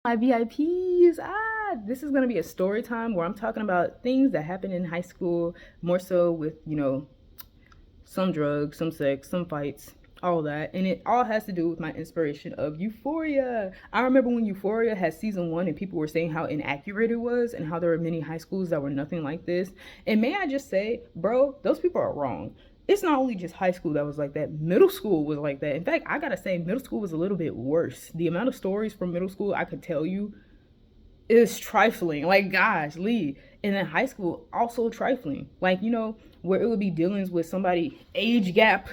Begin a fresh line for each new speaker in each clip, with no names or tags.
My VIPs. This is gonna be a story time where I'm talking about things that happened in high school, more so with, some drugs, some sex, some fights, all that. And it all has to do with my inspiration of Euphoria. I remember when Euphoria had season one and people were saying how inaccurate it was and how there were many high schools that were nothing like this. And may I just say, bro, those people are wrong. It's not only just high school that was like that, middle school was like that. In fact, I gotta say, middle school was a little bit worse. The amount of stories from middle school I could tell you is trifling. Like, gosh, Lee. And then high school, also trifling. Like, where it would be dealings with somebody, age gap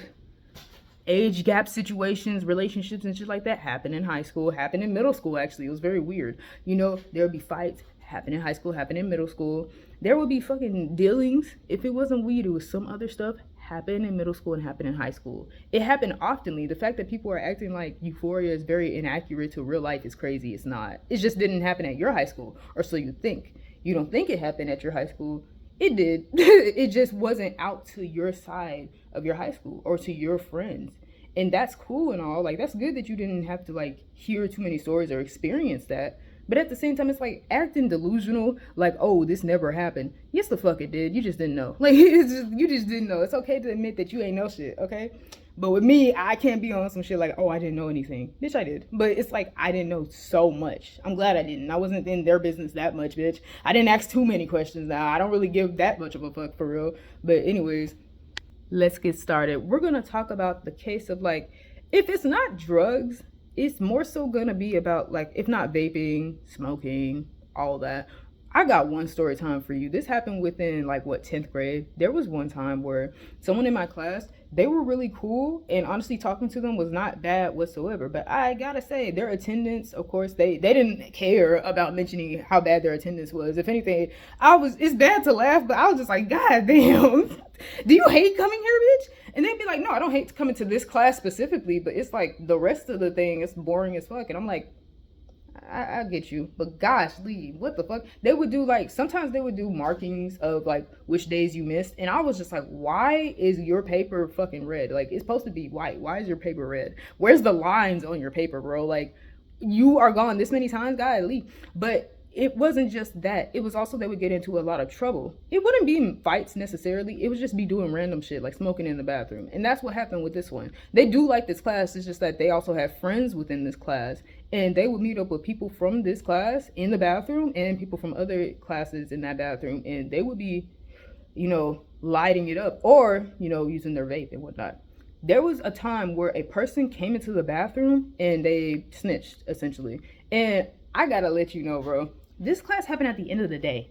situations, relationships, and shit like that happen in high school, happen in middle school, actually. It was very weird. There would be fights, happen in high school, happen in middle school. There would be fucking dealings. If it wasn't weed, it was some other stuff happen in middle school and happen in high school. It happened oftenly. The fact that people are acting like Euphoria is very inaccurate to real life is crazy. It's not. It just didn't happen at your high school, or so you think. You don't think it happened at your high school. It did. It just wasn't out to your side of your high school or to your friends. And that's cool and all. Like, that's good that you didn't have to, like, hear too many stories or experience that. But at the same time, it's like acting delusional, like, oh, this never happened. Yes, the fuck it did. You just didn't know. Like, you just didn't know. It's okay to admit that you ain't know shit, okay? But with me, I can't be on some shit like, oh, I didn't know anything. Bitch, I did. But it's like, I didn't know so much. I'm glad I didn't. I wasn't in their business that much, bitch. I didn't ask too many questions now. I don't really give that much of a fuck for real. But anyways, let's get started. We're going to talk about the case of, like, if it's not drugs, it's more so gonna be about, like, if not vaping, smoking, all that. I got one story time for you. This happened within, like, what, 10th grade. There was one time where someone in my class, they were really cool, and honestly talking to them was not bad whatsoever. But I gotta say, their attendance, of course, they didn't care about mentioning how bad their attendance was. If anything, it's bad to laugh, but I was just like, God damn, do you hate coming here, bitch? And they'd be like, no, I don't hate coming to this class specifically, but it's like the rest of the thing is boring as fuck. And I'm like, I get you, but gosh, Lee, what the fuck? They would do, like, sometimes they would do markings of, like, which days you missed, and I was just like, why is your paper fucking red? Like, it's supposed to be white. Why is your paper red? Where's the lines on your paper, bro? Like, you are gone this many times, guy, Lee. But it wasn't just that. It was also they would get into a lot of trouble. It wouldn't be fights necessarily. It would just be doing random shit, like smoking in the bathroom. And that's what happened with this one. They do like this class. It's just that they also have friends within this class. And they would meet up with people from this class in the bathroom and people from other classes in that bathroom. And they would be, lighting it up or, using their vape and whatnot. There was a time where a person came into the bathroom and they snitched, essentially. And I gotta let you know, bro, this class happened at the end of the day.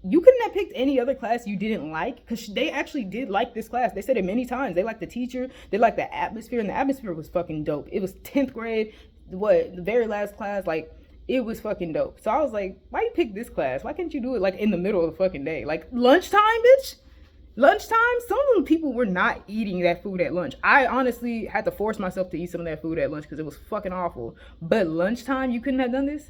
You couldn't have picked any other class you didn't like, because they actually did like this class. They said it many times. They liked the teacher, they liked the atmosphere, and the atmosphere was fucking dope. It was 10th grade, the very last class, like, it was fucking dope. So I was like, why you pick this class? Why can't you do it, like, in the middle of the fucking day? Like, lunchtime, bitch? Lunchtime, some of the people were not eating that food at lunch. I honestly had to force myself to eat some of that food at lunch because it was fucking awful. But lunchtime, you couldn't have done this?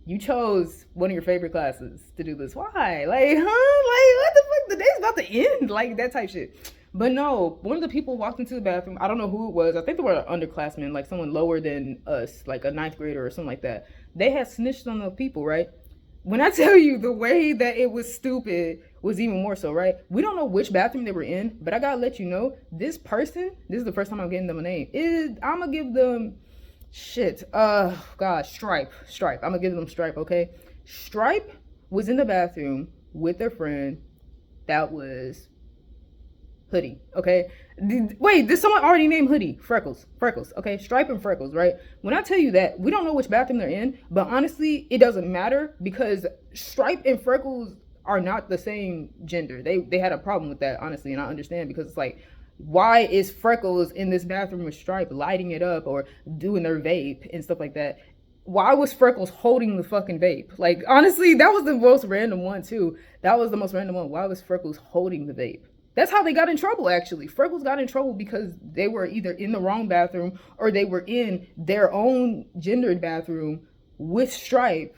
You chose one of your favorite classes to do this. Why? Like, huh? Like, what the fuck? The day's about to end. Like, that type shit. But no, one of the people walked into the bathroom. I don't know who it was. I think they were underclassmen, like someone lower than us, like a ninth grader or something like that. They had snitched on the people, right? When I tell you the way that it was stupid was even more so, right? We don't know which bathroom they were in, but I gotta let you know, this person, this is the first time I'm getting them a name, I'm gonna give them, Stripe. I'm gonna give them Stripe, okay? Stripe was in the bathroom with their friend that was Hoodie, okay? Wait, did someone already name Hoodie? Freckles, okay? Stripe and Freckles, right? When I tell you that, we don't know which bathroom they're in, but honestly, it doesn't matter because Stripe and Freckles are not the same gender. They had a problem with that, honestly, and I understand because it's like, why is Freckles in this bathroom with Stripe lighting it up or doing their vape and stuff like that? Why was Freckles holding the fucking vape? Like, honestly, that was the most random one, too. That was the most random one. Why was Freckles holding the vape? That's how they got in trouble, actually. Freckles got in trouble because they were either in the wrong bathroom or they were in their own gendered bathroom with Stripe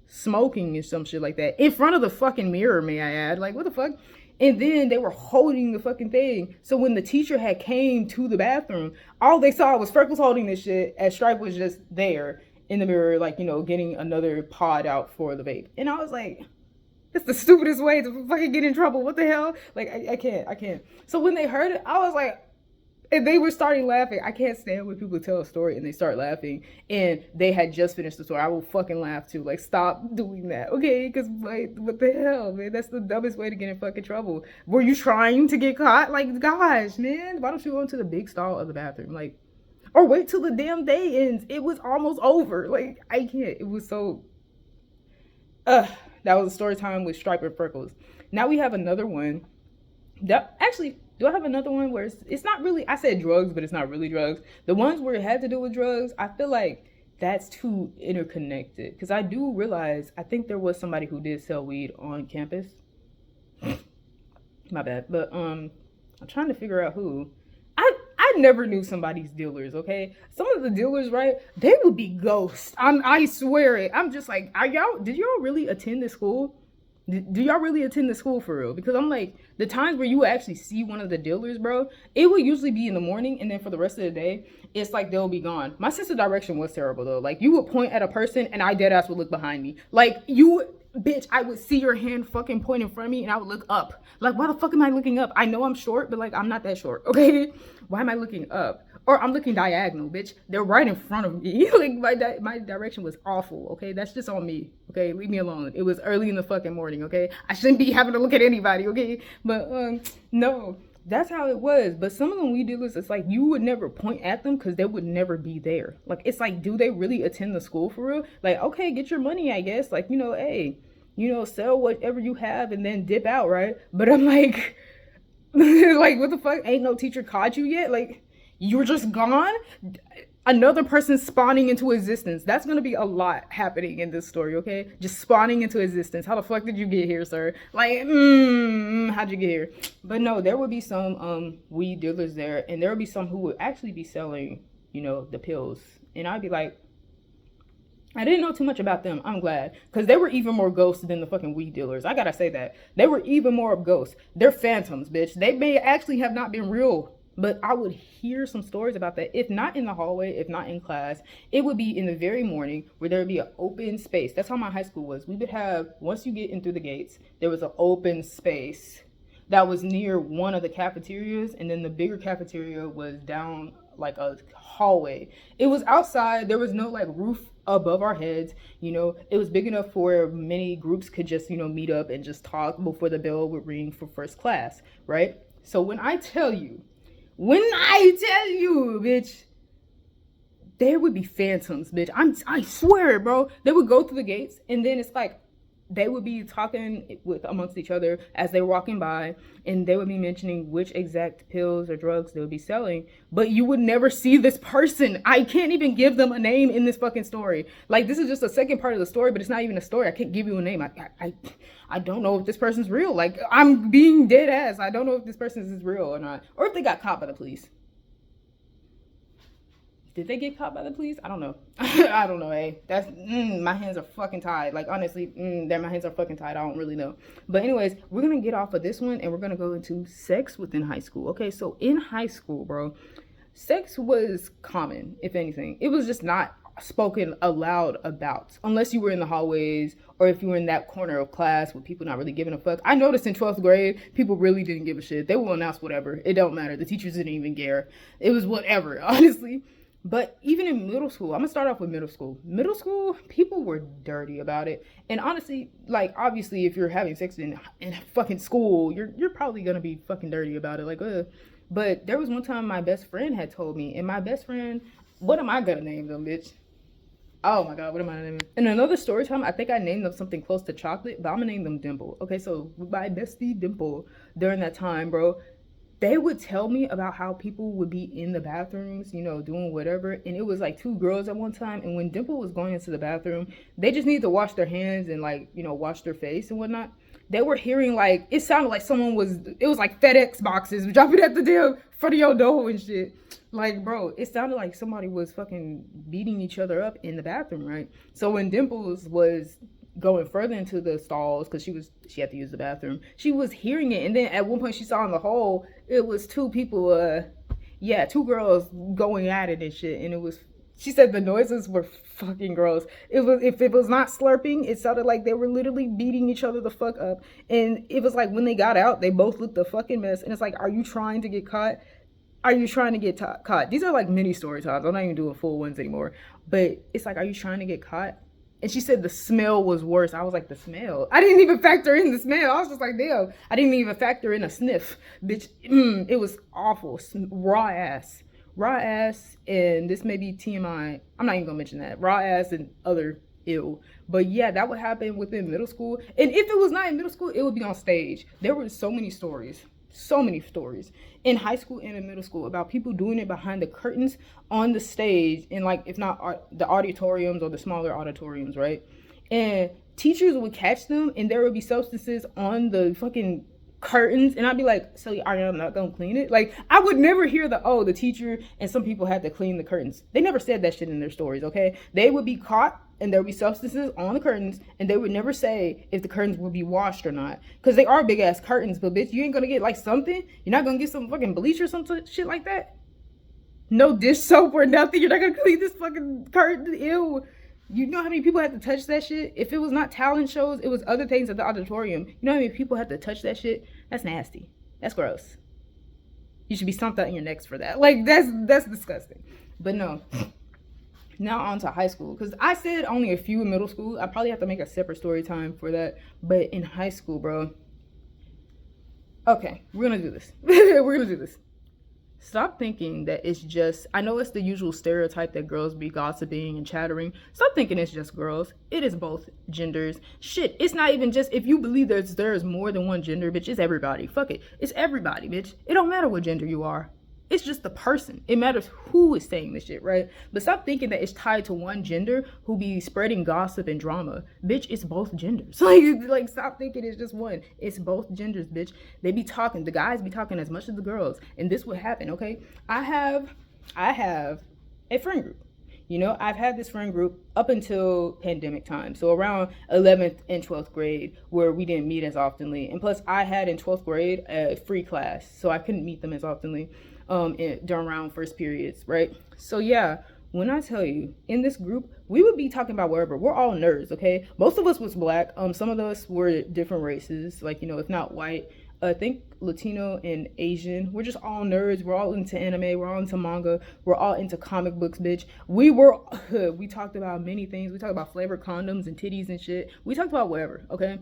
smoking and some shit like that in front of the fucking mirror, may I add. Like, what the fuck? And then they were holding the fucking thing. So when the teacher had came to the bathroom, all they saw was Freckles holding this shit, as Stripe was just there in the mirror, like, you know, getting another pod out for the vape. And I was like, that's the stupidest way to fucking get in trouble. What the hell? Like, I can't. So when they heard it, I was like, and they were starting laughing. I can't stand when people tell a story and they start laughing and they had just finished the story. I will fucking laugh too. Like, stop doing that, okay? Because, like, what the hell, man? That's the dumbest way to get in fucking trouble. Were you trying to get caught? Like, gosh, man. Why don't you go into the big stall of the bathroom? Like, or wait till the damn day ends. It was almost over. Like, I can't. It was so... that was a story time with Stripe and Freckles. Now we have another one. That actually... Do I have another one where it's not really, I said drugs, but it's not really drugs. The ones where it had to do with drugs, I feel like that's too interconnected. Because I do realize, I think there was somebody who did sell weed on campus. My bad. But I'm trying to figure out who. I never knew somebody's dealers, okay? Some of the dealers, right, they would be ghosts. I swear it. I'm just like, did y'all really attend this school? Do y'all really attend the school for real? Because I'm like, the times where you would actually see one of the dealers, bro, it would usually be in the morning, and then for the rest of the day, it's like they'll be gone. My sense of direction was terrible, though. Like, you would point at a person, and I deadass would look behind me. Like, bitch, I would see your hand fucking point in front of me, and I would look up. Like, why the fuck am I looking up? I know I'm short, but, like, I'm not that short, okay? Why am I looking up? Or I'm looking diagonal, bitch. They're right in front of me. Like, my direction was awful, okay? That's just on me, okay? Leave me alone. It was early in the fucking morning, okay? I shouldn't be having to look at anybody, okay? But, no. That's how it was. But some of them weed dealers, it's like you would never point at them because they would never be there. Like, it's like, do they really attend the school for real? Like, okay, get your money, I guess. Like, you know, hey, you know, sell whatever you have and then dip out, right? But I'm like, like, what the fuck? Ain't no teacher caught you yet? Like, you're just gone? Another person spawning into existence. That's going to be a lot happening in this story, okay? Just spawning into existence. How the fuck did you get here, sir? Like, how'd you get here? But no, there would be some weed dealers there, and there would be some who would actually be selling, you know, the pills. And I'd be like, I didn't know too much about them. I'm glad. Because they were even more ghosts than the fucking weed dealers. I gotta say that. They were even more of ghosts. They're phantoms, bitch. They may actually have not been real. But I would hear some stories about that. If not in the hallway, if not in class, it would be in the very morning where there would be an open space. That's how my high school was. We would have, once you get in through the gates, there was an open space that was near one of the cafeterias. And then the bigger cafeteria was down like a hallway. It was outside. There was no like roof above our heads. You know, it was big enough for many groups could just, you know, meet up and just talk before the bell would ring for first class, right? So when I tell you, bitch, there would be phantoms, bitch. I swear, bro. They would go through the gates, and then it's like they would be talking with amongst each other as they were walking by, and they would be mentioning which exact pills or drugs they would be selling. But you would never see this person. I can't even give them a name in this fucking story. Like, this is just the second part of the story, but it's not even a story. I can't give you a name. I don't know if this person's real. Like, I'm being dead ass. I don't know if this person is real or not. Or if they got caught by the police. Did they get caught by the police? I don't know. I don't know, hey. That's, my hands are fucking tied. Like, honestly, my hands are fucking tied. I don't really know. But anyways, we're going to get off of this one and we're going to go into sex within high school. Okay, so in high school, bro, sex was common, if anything. It was just not spoken aloud about unless you were in the hallways or if you were in that corner of class with people not really giving a fuck. I noticed in 12th grade people really didn't give a shit. They will announce whatever. It don't matter. The teachers didn't even care. It was whatever, honestly. But even in middle school, I'm gonna start off with middle school. Middle school, people were dirty about it. And honestly, like, obviously if you're having sex in fucking school, you're probably gonna be fucking dirty about it. Like, but there was one time my best friend had told me, and my best friend, what am I gonna name them, bitch? Oh my god, what am I naming? In another story time, I think I named them something close to chocolate, but I'm gonna name them Dimple. Okay, so my bestie Dimple, during that time, bro, they would tell me about how people would be in the bathrooms, you know, doing whatever. And it was like two girls at one time. And when Dimple was going into the bathroom, they just needed to wash their hands and, like, you know, wash their face and whatnot. They were hearing, like, it sounded like it was like FedEx boxes dropping at the damn front of your door and shit. Like, bro, it sounded like somebody was fucking beating each other up in the bathroom, right? So when Dimples was going further into the stalls because she had to use the bathroom. She was hearing it, and then at one point she saw in the hole it was two people. Yeah, two girls going at it and shit, and it was. She said the noises were fucking gross. It was if it was not slurping, it sounded like they were literally beating each other the fuck up. And it was like when they got out, they both looked a fucking mess. And it's like, are you trying to get caught? Are you trying to get caught? These are like mini story times. I'm not even doing full ones anymore. But it's like, are you trying to get caught? And she said the smell was worse. I was like, the smell? I didn't even factor in the smell. I was just like, damn. I didn't even factor in a sniff. Bitch, it was awful. Raw ass. Raw ass, and this may be TMI. I'm not even gonna mention that. Raw ass and other ill. But yeah, that would happen within middle school. And if it was not in middle school, it would be on stage. There were so many stories in high school and in middle school about people doing it behind the curtains on the stage in, like, if not the auditoriums or the smaller auditoriums, right? And teachers would catch them, and there would be substances on the fucking curtains, and I'd be like, so are you not gonna clean it? Like, I would never hear the teacher and some people had to clean the curtains. They never said that shit in their stories, okay? They would be caught and there would be substances on the curtains, and they would never say if the curtains would be washed or not, because they are big ass curtains. But bitch, you ain't gonna get like something. You're not gonna get some fucking bleach or some shit like that. No dish soap or nothing. You're not gonna clean this fucking curtain. Ew. You know how many people had to touch that shit? If it was not talent shows, it was other things at the auditorium. You know how many people had to touch that shit? That's nasty. That's gross. You should be stomped out in your necks for that. Like, that's disgusting. But no. Now on to high school. Because I said only a few in middle school. I probably have to make a separate story time for that. But in high school, bro. Okay, we're going to do this. We're going to do this. Stop thinking that it's just, I know it's the usual stereotype that girls be gossiping and chattering. Stop thinking it's just girls. It is both genders. Shit, it's not even just, if you believe there's more than one gender, bitch, it's everybody. Fuck it. It's everybody, bitch. It don't matter what gender you are. It's just the person. It matters who is saying this shit, right? But stop thinking that it's tied to one gender who be spreading gossip and drama. Bitch, it's both genders. Like stop thinking it's just one. It's both genders, bitch. They be talking. The guys be talking as much as the girls. And this would happen, okay? I have a friend group. You know, I've had this friend group up until pandemic time. So around 11th and 12th grade, where we didn't meet as oftenly. And plus, I had in 12th grade a free class. So I couldn't meet them as oftenly during around first periods, right? So yeah, when I tell you, in this group, we would be talking about wherever. We're all nerds, okay? Most of us was black. Some of us were different races, like, you know, if not white. I think Latino and Asian. We're just all nerds. We're all into anime. We're all into manga. We're all into comic books, bitch. We talked about many things. We talked about flavored condoms and titties and shit. We talked about whatever, okay?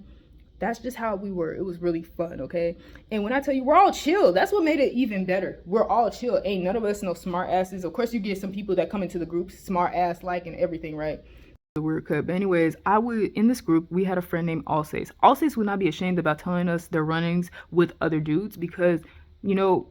That's just how we were. It was really fun, okay? And when I tell you, we're all chill. That's what made it even better. We're all chill. Ain't none of us no smart asses. Of course, you get some people that come into the group smart ass like and everything, right? The weird cut. But anyways, in this group, we had a friend named Alsace. Alsace would not be ashamed about telling us their runnings with other dudes because, you know,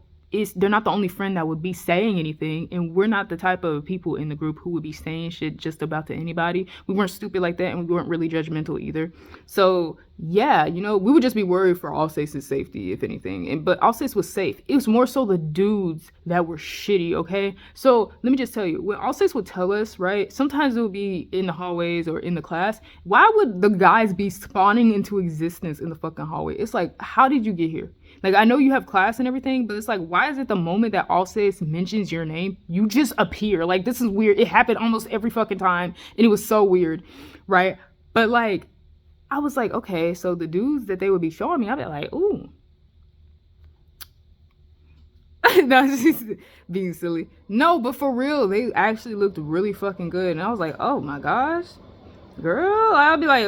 they're not the only friend that would be saying anything, and we're not the type of people in the group who would be saying shit just about to anybody. We weren't stupid like that, and we weren't really judgmental either. So yeah, you know, we would just be worried for Alsace's safety, if anything. But Alsace was safe. It was more so the dudes that were shitty, okay? So let me just tell you, when Alsace would tell us, right, sometimes it would be in the hallways or in the class. Why would the guys be spawning into existence in the fucking hallway? It's like, how did you get here? Like, I know you have class and everything, but it's like, why is it the moment that Alsace mentions your name, you just appear? Like, this is weird. It happened almost every fucking time, and it was so weird, right? But, like, I was like, okay, so the dudes that they would be showing me, I'd be like, ooh. That's just being silly. No, but for real, they actually looked really fucking good. And I was like, oh my gosh, girl. I'd be like,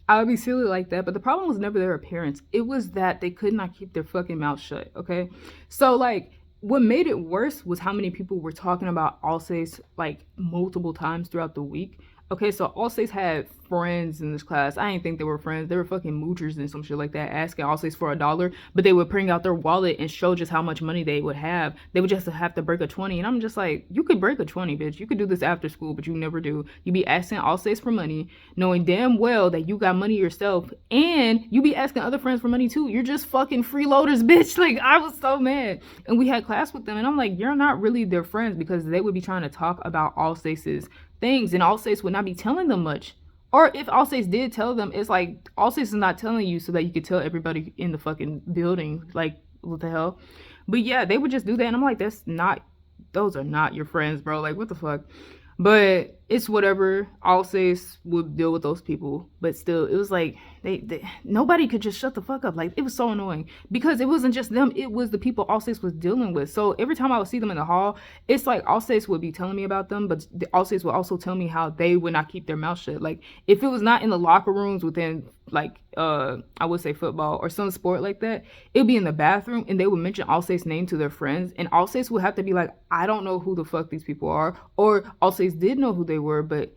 I would be silly like that. But the problem was never their appearance. It was that they could not keep their fucking mouth shut, okay? So, like, what made it worse was how many people were talking about Alsace, like, multiple times throughout the week. Okay, so Alsace had friends in this class. I didn't think they were friends. They were fucking moochers and some shit like that, asking Alsace for $1, but they would bring out their wallet and show just how much money they would have. They would just have to break a 20, and I'm just like, you could break a 20, bitch. You could do this after school, but you never do. You be asking Alsace for money, knowing damn well that you got money yourself, and you be asking other friends for money too. You're just fucking freeloaders, bitch. Like, I was so mad. And we had class with them, and I'm like, you're not really their friends, because they would be trying to talk about Alsace's things, and Alsace would not be telling them much. Or if Allstates did tell them, it's like Allstates is not telling you so that you could tell everybody in the fucking building. Like, what the hell? But yeah, they would just do that, and I'm like, those are not your friends, bro. Like, what the fuck? But it's whatever. Allstace would deal with those people, but still, it was like they nobody could just shut the fuck up. Like, it was so annoying because it wasn't just them; it was the people Allstace was dealing with. So every time I would see them in the hall, it's like Allstace would be telling me about them, but the Allstace would also tell me how they would not keep their mouth shut. Like, if it was not in the locker rooms within, like, I would say football or some sport like that, it'd be in the bathroom, and they would mention Allstace's name to their friends, and Allstace would have to be like, I don't know who the fuck these people are, or Allstace did know who they were, but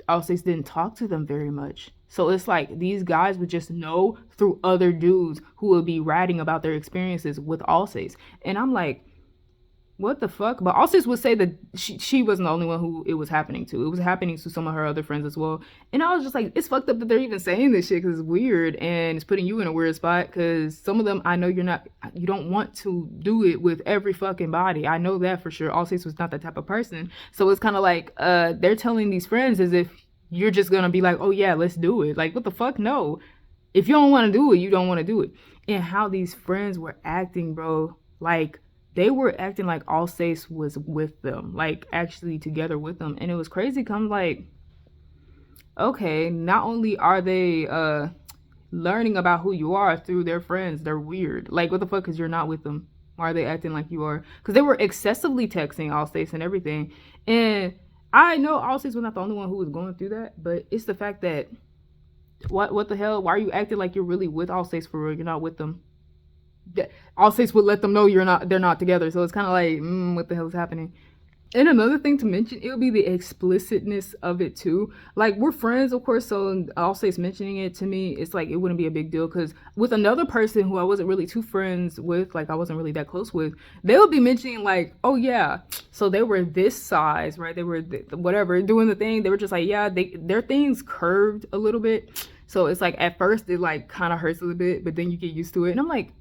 Allstace didn't talk to them very much. So it's like these guys would just know through other dudes who would be writing about their experiences with Allstace. And I'm like, what the fuck? But Allstace would say that she wasn't the only one who it was happening to. It was happening to some of her other friends as well. And I was just like, it's fucked up that they're even saying this shit because it's weird and it's putting you in a weird spot because some of them, I know you don't want to do it with every fucking body. I know that for sure. Allstace was not that type of person. So it's kind of like they're telling these friends as if you're just going to be like, oh yeah, let's do it. Like, what the fuck? No. If you don't want to do it, you don't want to do it. And how these friends were acting, bro, like, they were acting like Allstace was with them, like actually together with them. And it was crazy because I'm like, okay, not only are they learning about who you are through their friends, they're weird. Like, what the fuck, because you're not with them? Why are they acting like you are? Because they were excessively texting Allstace and everything. And I know Allstace was not the only one who was going through that, but it's the fact that, what the hell? Why are you acting like you're really with Allstace for real? You're not with them. Allstace would let them know they're not together. So it's kind of like, what the hell is happening? And another thing to mention, it would be the explicitness of it too. Like, we're friends, of course, so Allstace mentioning it to me, it's like it wouldn't be a big deal. Because with another person who I wasn't really too friends with, like I wasn't really that close with, they would be mentioning like, oh yeah, so they were this size, right? They were whatever doing the thing. They were just like, yeah, their things curved a little bit. So it's like at first it like kind of hurts a little bit, but then you get used to it. And I'm like,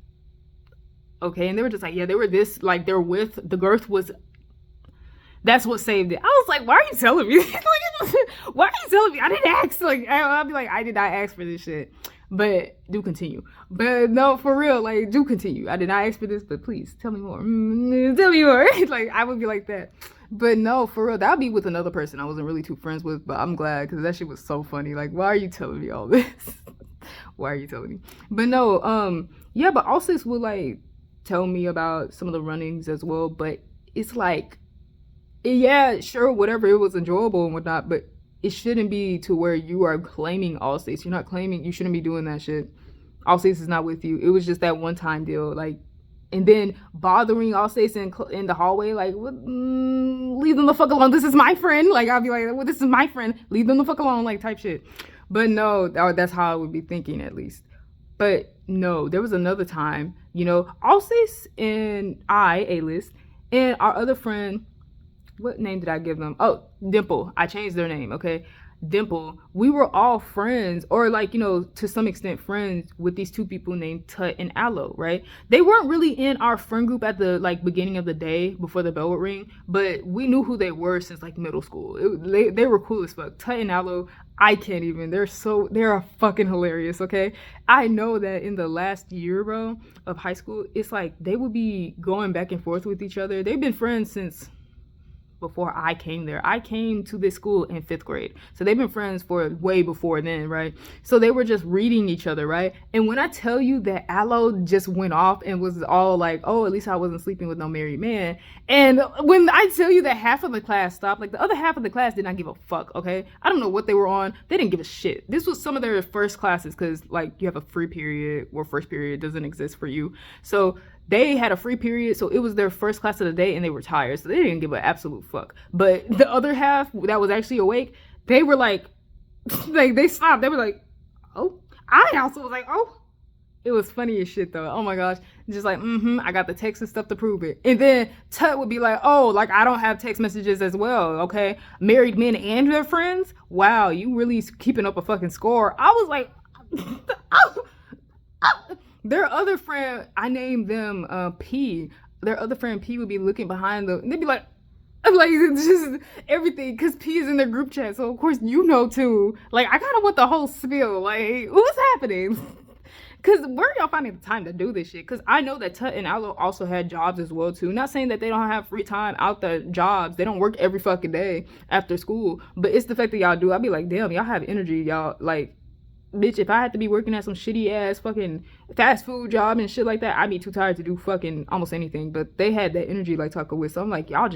okay. And they were just like, yeah, they were this, like their width, the girth was, that's what saved it. I was like, why are you telling me? Why are you telling me? I didn't ask. Like, I'll be like, I did not ask for this shit. But do continue. But no, for real, like, do continue. I did not ask for this, but please tell me more. Tell me more. Like, I would be like that. But no, for real, that would be with another person I wasn't really too friends with, but I'm glad because that shit was so funny. Like, why are you telling me all this? Why are you telling me? But no, yeah, but Allstace would like tell me about some of the runnings as well, but it's like, yeah, sure, whatever, it was enjoyable and whatnot, but it shouldn't be to where you are claiming Allstace. You're not claiming, you shouldn't be doing that shit. Allstace is not with you. It was just that one time deal, like, and then bothering Allstace in the hallway, like, leave them the fuck alone. This is my friend. Like, I'll be like, well, this is my friend. Leave them the fuck alone, like, type shit. But no, that's how I would be thinking at least. But no, there was another time, you know, Allstace and I, A-List, and our other friend, what name did I give them? Oh, Dimple. I changed their name, okay? Dimple. We were all friends, or like, you know, to some extent friends with these two people named Tut and Aloe, right? They weren't really in our friend group at the like beginning of the day before the bell would ring, but we knew who they were since like middle school. They were cool as fuck. Tut and Aloe, I can't even. They're fucking hilarious, okay? I know that in the last year, bro, of high school, it's like they would be going back and forth with each other. They've been friends since before I came there. I came to this school in 5th grade. So they've been friends for way before then, right? So they were just reading each other, right? And when I tell you that Aloe just went off and was all like, oh, at least I wasn't sleeping with no married man. And when I tell you that half of the class stopped, like the other half of the class did not give a fuck, okay? I don't know what they were on. They didn't give a shit. This was some of their first classes because like you have a free period or first period doesn't exist for you. So they had a free period, so it was their first class of the day and they were tired, so they didn't give an absolute fuck. But the other half that was actually awake, they were like they stopped. They were like, oh. I also was like, oh. It was funny as shit though. Oh my gosh. Just like, I got the text and stuff to prove it. And then Tut would be like, oh, like I don't have text messages as well, okay? Married men and their friends? Wow, you really keeping up a fucking score. I was like, their other friend, I named them P. Their other friend P would be looking behind them, and they'd be like, Like, it's just everything, because P is in their group chat, so of course you know too. Like, I kind of want the whole spiel. Like, what's happening? Because where are y'all finding the time to do this shit? Because I know that Tut and Aloe also had jobs as well too. Not saying that they don't have free time out the jobs. They don't work every fucking day after school. But it's the fact that y'all do. I'd be like, damn, y'all have energy. Y'all, like, bitch, if I had to be working at some shitty ass fucking fast food job and shit like that, I'd be too tired to do fucking almost anything. But they had that energy like Tucker with. So I'm like, y'all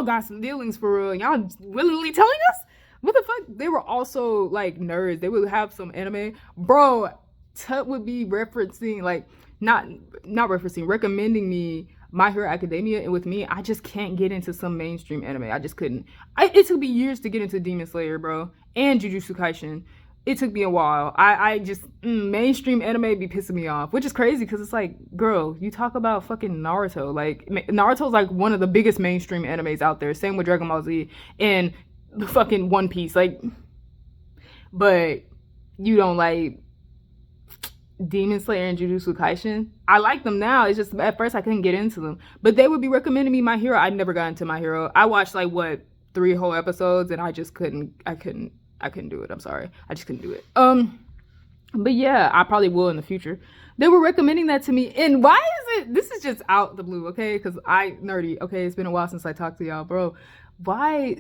got some dealings for real. Y'all just willingly telling us? What the fuck? They were also like nerds. They would have some anime. Bro, Tut would be referencing, like, not referencing, recommending me My Hero Academia, and with me, I just can't get into some mainstream anime. I just couldn't. It took me years to get into Demon Slayer, bro, and Jujutsu Kaisen. It took me a while. I just mainstream anime be pissing me off, which is crazy because it's like, girl, you talk about fucking Naruto. Like, Naruto's like one of the biggest mainstream animes out there. Same with Dragon Ball Z and fucking One Piece. Like, but you don't like Demon Slayer and Jujutsu Kaisen. I like them now. It's just at first I couldn't get into them. But they would be recommending me My Hero. I never got into My Hero. I watched like 3 whole episodes and I just couldn't do it. I'm sorry. I just couldn't do it. But yeah, I probably will in the future. They were recommending that to me. And why is it, this is just out the blue, okay? Because nerdy, okay? It's been a while since I talked to y'all, bro. Why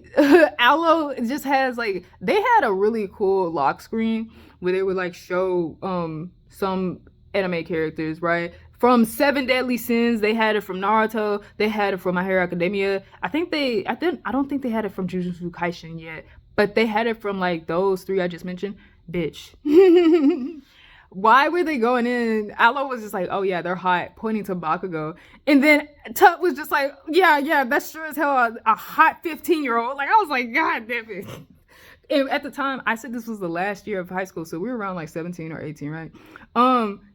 Aloe just has like, they had a really cool lock screen where they would like show some anime characters, right? From Seven Deadly Sins, they had it from Naruto, they had it from My Hero Academia. I don't think they had it from Jujutsu Kaisen yet, but they had it from like those 3 I just mentioned. Bitch. Why were they going in? Aloe was just like, oh yeah, they're hot, pointing to Bakugo. And then Tut was just like, yeah, that's sure as hell a hot 15-year-old. Like, I was like, God damn it. And at the time, I said this was the last year of high school, so we were around like 17 or 18, right?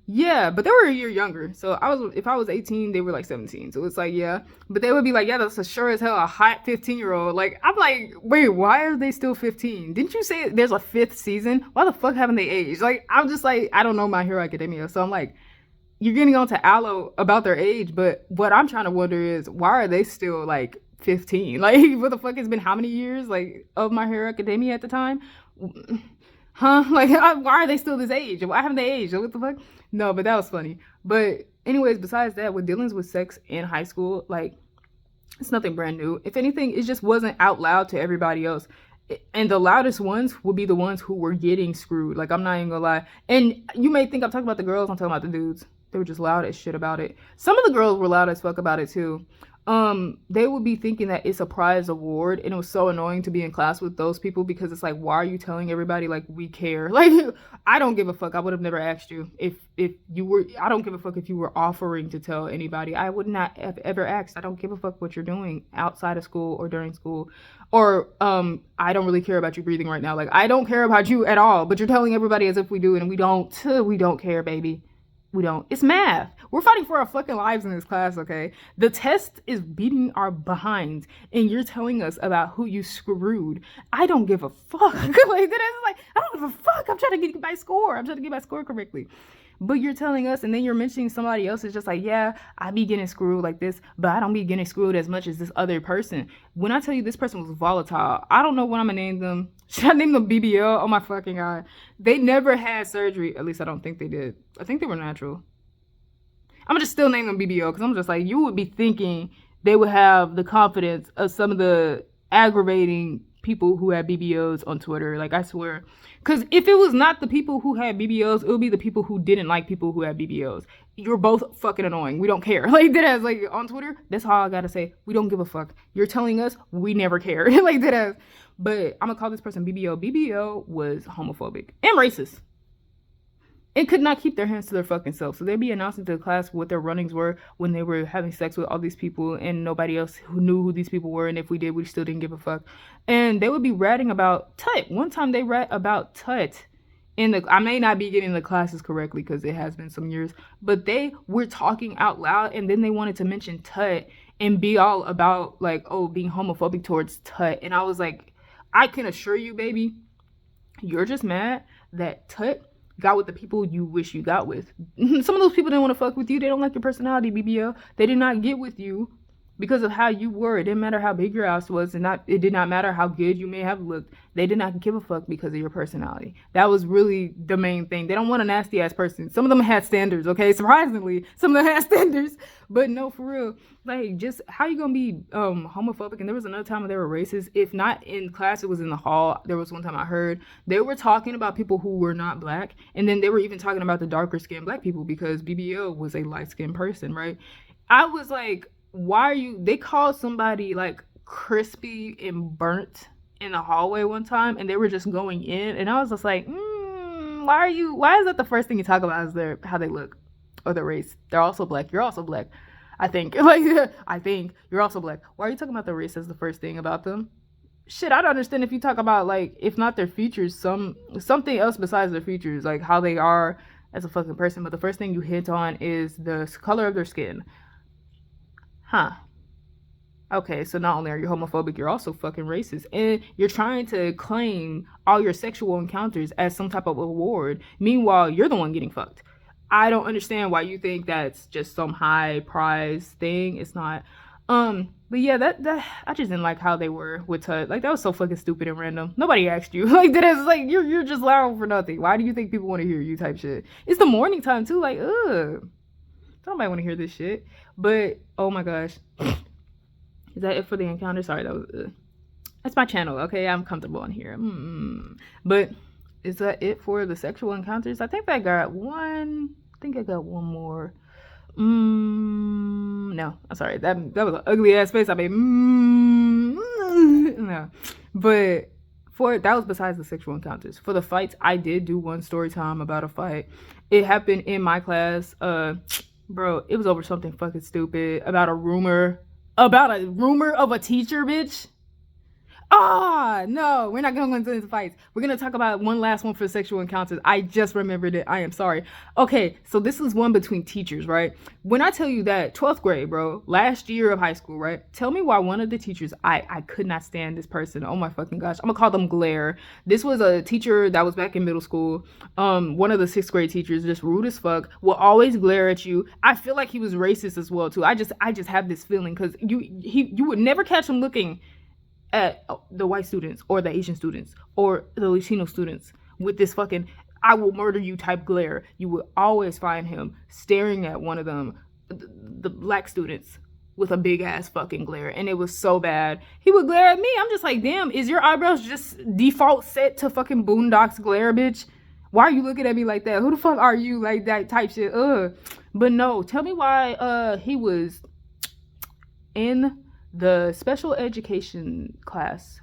Yeah, but they were a year younger. So if I was 18, they were like 17. So it's like, yeah. But they would be like, yeah, that's a sure as hell a hot 15-year-old. Like, I'm like, wait, why are they still 15? Didn't you say there's a 5th season? Why the fuck haven't they aged? Like, I'm just like, I don't know My Hero Academia. So I'm like, you're getting on to Aloe about their age, but what I'm trying to wonder is, why are they still like 15? Like, what the fuck, has been how many years like of My Hero Academia at the time? Huh? Like, why are they still this age? Why haven't they aged? What the fuck? No, but that was funny. But anyways, besides that, with dealings with sex in high school, like, it's nothing brand new. If anything, it just wasn't out loud to everybody else. And the loudest ones would be the ones who were getting screwed. Like, I'm not even gonna lie. And you may think I'm talking about the girls, I'm talking about the dudes. They were just loud as shit about it. Some of the girls were loud as fuck about it too. They would be thinking that it's a prize award, and it was so annoying to be in class with those people because it's like, why are you telling everybody like we care? Like, I don't give a fuck. I would have never asked you if you were. I don't give a fuck if you were offering to tell anybody. I would not have ever asked. I don't give a fuck what you're doing outside of school or during school, or I don't really care about you breathing right now. Like, I don't care about you at all, but you're telling everybody as if we do, and we don't. We don't care, baby. We don't. It's math. We're fighting for our fucking lives in this class, okay? The test is beating our behinds, and you're telling us about who you screwed. I don't give a fuck. Like, I don't give a fuck. I'm trying to get my score. I'm trying to get my score correctly. But you're telling us, and then you're mentioning somebody else is just like, yeah, I be getting screwed like this, but I don't be getting screwed as much as this other person. When I tell you this person was volatile, I don't know what I'm gonna name them. Should I name them BBL? Oh my fucking God. They never had surgery. At least I don't think they did. I think they were natural. I'm gonna just still name them BBL because I'm just like, you would be thinking they would have the confidence of some of the aggravating people who had BBLs on Twitter. Like, I swear. Because if it was not the people who had BBLs, it would be the people who didn't like people who had BBLs. You're both fucking annoying. We don't care. Like, deadass, like, on Twitter, that's all I gotta say. We don't give a fuck. You're telling us we never care. Like, deadass. But I'm gonna call this person BBL. BBL was homophobic and racist. And could not keep their hands to their fucking self. So they'd be announcing to the class what their runnings were when they were having sex with all these people, and nobody else who knew who these people were, and if we did, we still didn't give a fuck. And they would be ratting about Tut. One time they rat about Tut I may not be getting the classes correctly because it has been some years, but they were talking out loud, and then they wanted to mention Tut and be all about like, oh, being homophobic towards Tut. And I was like, I can assure you, baby, you're just mad that Tut got with the people you wish you got with. Some of those people didn't want to fuck with you. They don't like your personality, BBL. They did not get with you because of how you were. It didn't matter how big your ass was, and it did not matter how good you may have looked. They did not give a fuck because of your personality. That was really the main thing. They don't want a nasty ass person. Some of them had standards, okay? Surprisingly, some of them had standards. But no, for real, like, just how you gonna be homophobic? And there was another time when they were racist. If not in class, it was in the hall. There was one time I heard they were talking about people who were not black, and then they were even talking about the darker skinned black people because BBL was a light skinned person, right? I was like, why are you, they called somebody like crispy and burnt in the hallway one time, and they were just going in, and I was just like, why is that the first thing you talk about is how they look or their race? They're also black. You're also black. I think you're also black. Why are you talking about the race as the first thing about them? Shit, I don't understand if you talk about, like, if not their features, something else besides their features, like how they are as a fucking person. But the first thing you hit on is the color of their skin. Huh. Okay, so not only are you homophobic, you're also fucking racist. And you're trying to claim all your sexual encounters as some type of award. Meanwhile, you're the one getting fucked. I don't understand why you think that's just some high prize thing. It's not. But yeah, that I just didn't like how they were with Tut. Like, that was so fucking stupid and random. Nobody asked you. Like, that is like, you're just loud for nothing. Why do you think people want to hear you type shit? It's the morning time too. Like, ugh. Nobody want to hear this shit. But oh my gosh. Is that it for the encounter? Sorry, that was that's my channel, okay? I'm comfortable in here. But is that it for the sexual encounters? I think I got one more. No, I'm sorry. That was an ugly ass face. I mean, no. But that was besides the sexual encounters. For the fights, I did do one story time about a fight. It happened in my class. Bro, it was over something fucking stupid about a rumor of a teacher, bitch. No, we're not gonna go into these fights. We're gonna talk about one last one for sexual encounters. I just remembered it. I am sorry. Okay, so this is one between teachers, right? When I tell you that 12th grade, bro, last year of high school, right? Tell me why one of the teachers, I could not stand this person. Oh my fucking gosh. I'm gonna call them Glare. This was a teacher that was back in middle school. One of the 6th grade teachers, just rude as fuck, will always glare at you. I feel like he was racist as well too. I just have this feeling because you would never catch him looking at the white students or the Asian students or the Latino students with this fucking I will murder you type glare. You would always find him staring at one of them, the black students, with a big ass fucking glare. And it was so bad. He would glare at me. I'm just like, damn, is your eyebrows just default set to fucking Boondocks glare, bitch? Why are you looking at me like that? Who the fuck are you? Like that type shit. But no, tell me why he was in the special education class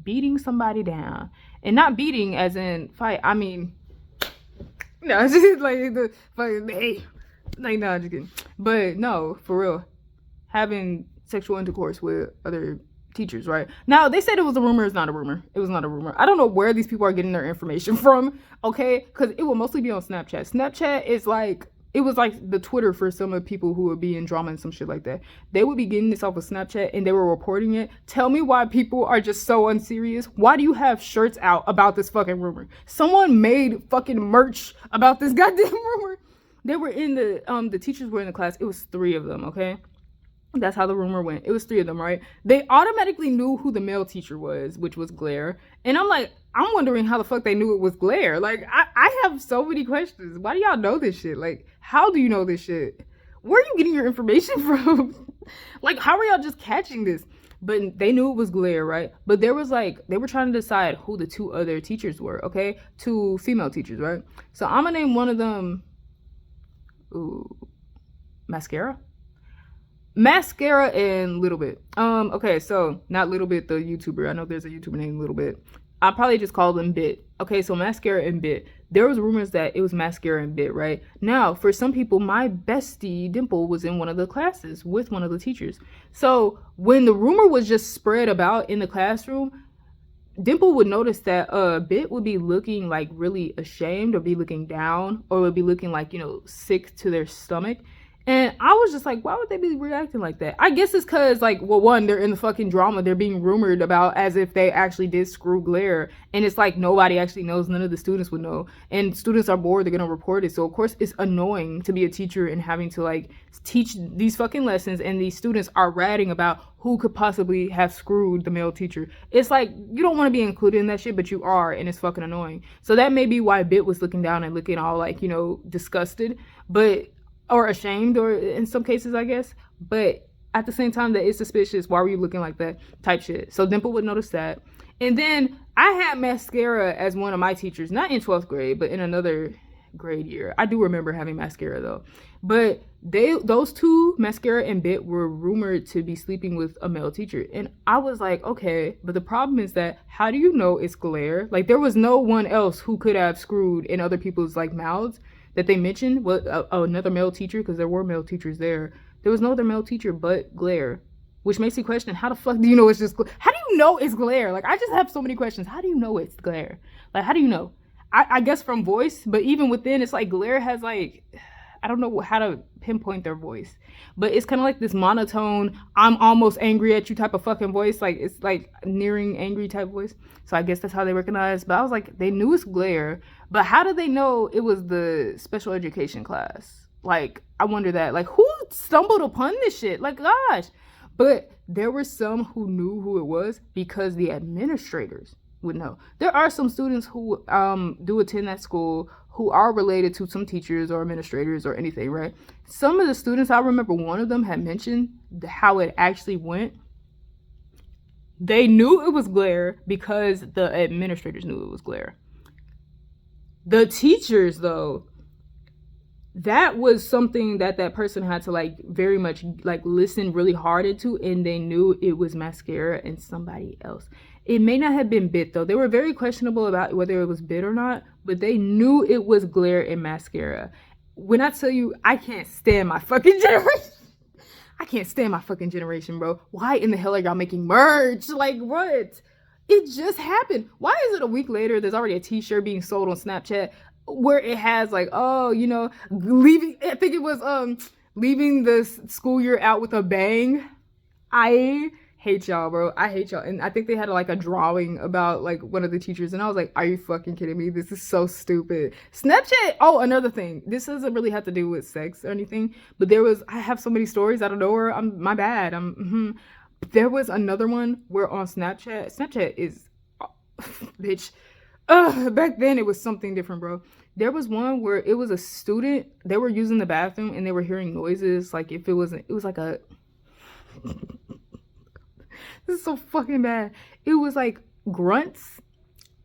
beating somebody down. And not beating as in fight. I mean, no, it's just like the fucking, hey. Like, no, I'm just kidding. But no, for real. Having sexual intercourse with other teachers, right? Now, they said it was a rumor. It's not a rumor. It was not a rumor. I don't know where these people are getting their information from, okay? Because it will mostly be on Snapchat. Snapchat is like, it was like the Twitter for some of the people who would be in drama and some shit like that. They would be getting this off of Snapchat and they were reporting it. Tell me why people are just so unserious. Why do you have shirts out about this fucking rumor? Someone made fucking merch about this goddamn rumor. They were in the teachers were in the class. It was 3 of them, okay? That's how the rumor went. It was 3 of them, right? They automatically knew who the male teacher was, which was Glare. And I'm like, I'm wondering how the fuck they knew it was Glare. Like, I have so many questions. Why do y'all know this shit? Like, how do you know this shit? Where are you getting your information from? Like, how are y'all just catching this? But they knew it was Glare, right? But there was like, they were trying to decide who the 2 other teachers were, okay? 2 female teachers, right? So I'm gonna name one of them, Mascara and Little Bit. Okay, so not Little Bit the YouTuber. I know there's a YouTuber named Little Bit. I'll probably just call them Bit. Okay, so Mascara and Bit. There was rumors that it was Mascara and Bit, right? Now, for some people, my bestie Dimple was in one of the classes with one of the teachers. So when the rumor was just spread about in the classroom, Dimple would notice that Bit would be looking like really ashamed or be looking down or would be looking like, you know, sick to their stomach. And I was just like, why would they be reacting like that? I guess it's because, like, well, one, they're in the fucking drama. They're being rumored about as if they actually did screw Glare. And it's like nobody actually knows. None of the students would know. And students are bored. They're going to report it. So, of course, it's annoying to be a teacher and having to, like, teach these fucking lessons. And these students are ratting about who could possibly have screwed the male teacher. It's like, you don't want to be included in that shit, but you are. And it's fucking annoying. So that may be why Bit was looking down and looking all, like, disgusted. But... or ashamed, or in some cases, I guess. But at the same time, that is suspicious. Why were you looking like that? Type shit. So Dimple would notice that. And then I had mascara as one of my teachers, not in 12th grade, but in another grade year. I do remember having mascara though. But those two, mascara and Bit, were rumored to be sleeping with a male teacher. And I was like, okay, but the problem is that how do you know it's Glare? Like, there was no one else who could have screwed in other people's, like, mouths that they mentioned. Another male teacher, because there were male teachers there. There was no other male teacher but Glare, which makes me question, how the fuck do you know it's just how do you know it's Glare? Like, I just have so many questions. How do you know it's Glare? Like, how do you know? I guess from voice, but even within, it's like Glare has, like, I don't know how to pinpoint their voice, but it's kind of like this monotone, I'm almost angry at you type of fucking voice. Like, it's like nearing angry type voice. So I guess that's how they recognize. But I was like, they knew it's Glare, but how did they know it was the special education class? Like, I wonder that. Like, who stumbled upon this shit? Like, gosh. But there were some who knew who it was because the administrators would know. There are some students who do attend that school who are related to some teachers or administrators or anything, right? Some of the students, I remember one of them had mentioned how it actually went. They knew it was Glare because the administrators knew it was Glare. The teachers, though, that was something that person had to, like, very much, like, listen really hard into, and they knew it was mascara and somebody else. It may not have been Bit, though. They were very questionable about whether it was Bit or not, but they knew it was Glare and mascara. When I tell you, I can't stand my fucking generation. I can't stand my fucking generation, bro. Why in the hell are y'all making merch? Like, what? It just happened. Why is it a week later there's already a t-shirt being sold on Snapchat where it has, like, oh, leaving, I think it was leaving the school year out with a bang. I hate y'all, bro. I hate y'all. And I think they had, like, a drawing about, like, one of the teachers, and I was like, are you fucking kidding me? This is so stupid. Snapchat. Oh, another thing, this doesn't really have to do with sex or anything, but I have so many stories out of nowhere. My bad. There was another one where on Snapchat is bitch, back then it was something different, bro. There was one where it was a student, they were using the bathroom and they were hearing noises, like, if it was like a this is so fucking bad. It was like grunts,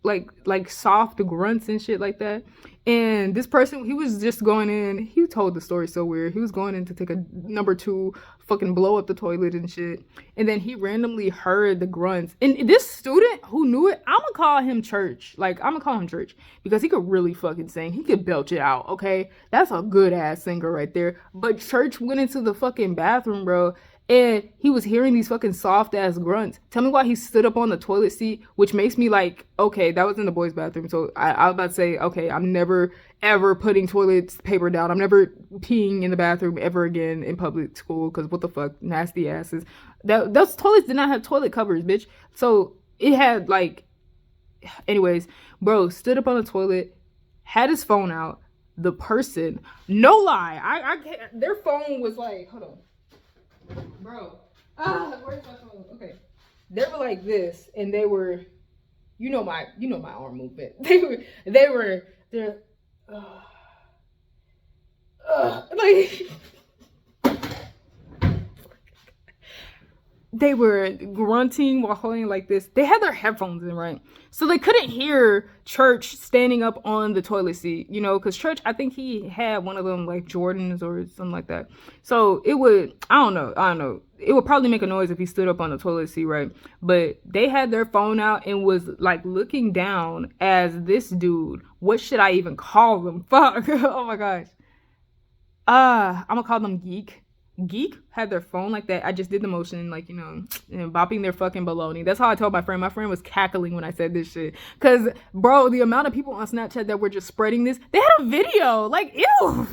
like soft grunts and shit like that. And this person, he was just going in, he told the story so weird. He was going in to take a number 2, fucking blow up the toilet and shit. And then he randomly heard the grunts. And this student who knew it, I'm gonna call him Church. Like, I'm gonna call him Church because he could really fucking sing. He could belch it out, okay? That's a good ass singer right there. But Church went into the fucking bathroom, bro, and he was hearing these fucking soft ass grunts. Tell me why he stood up on the toilet seat, which makes me like, okay, that was in the boys' bathroom. So I was about to say, okay, I'm never ever putting toilet paper down. I'm never peeing in the bathroom ever again in public school, because what the fuck, nasty asses. Those toilets did not have toilet covers, bitch. So it had, like, anyways, bro stood up on the toilet, had his phone out. The person, no lie, I can't, their phone was like, hold on. Bro, where's my phone? Okay, they were like this, and they were, my arm movement. They're like, they were grunting while holding like this. They had their headphones in, right? So they couldn't hear Church standing up on the toilet seat, because Church, I think he had one of them, like, Jordans or something like that. So it would, I don't know. It would probably make a noise if he stood up on the toilet seat, right? But they had their phone out and was, like, looking down as this dude, what should I even call them? Fuck. Oh my gosh. I'm gonna call them Geek had their phone like that. I just did the motion, like, bopping their fucking baloney. That's how I told my friend. My friend was cackling when I said this shit. Because, bro, the amount of people on Snapchat that were just spreading this, they had a video. Like, ew.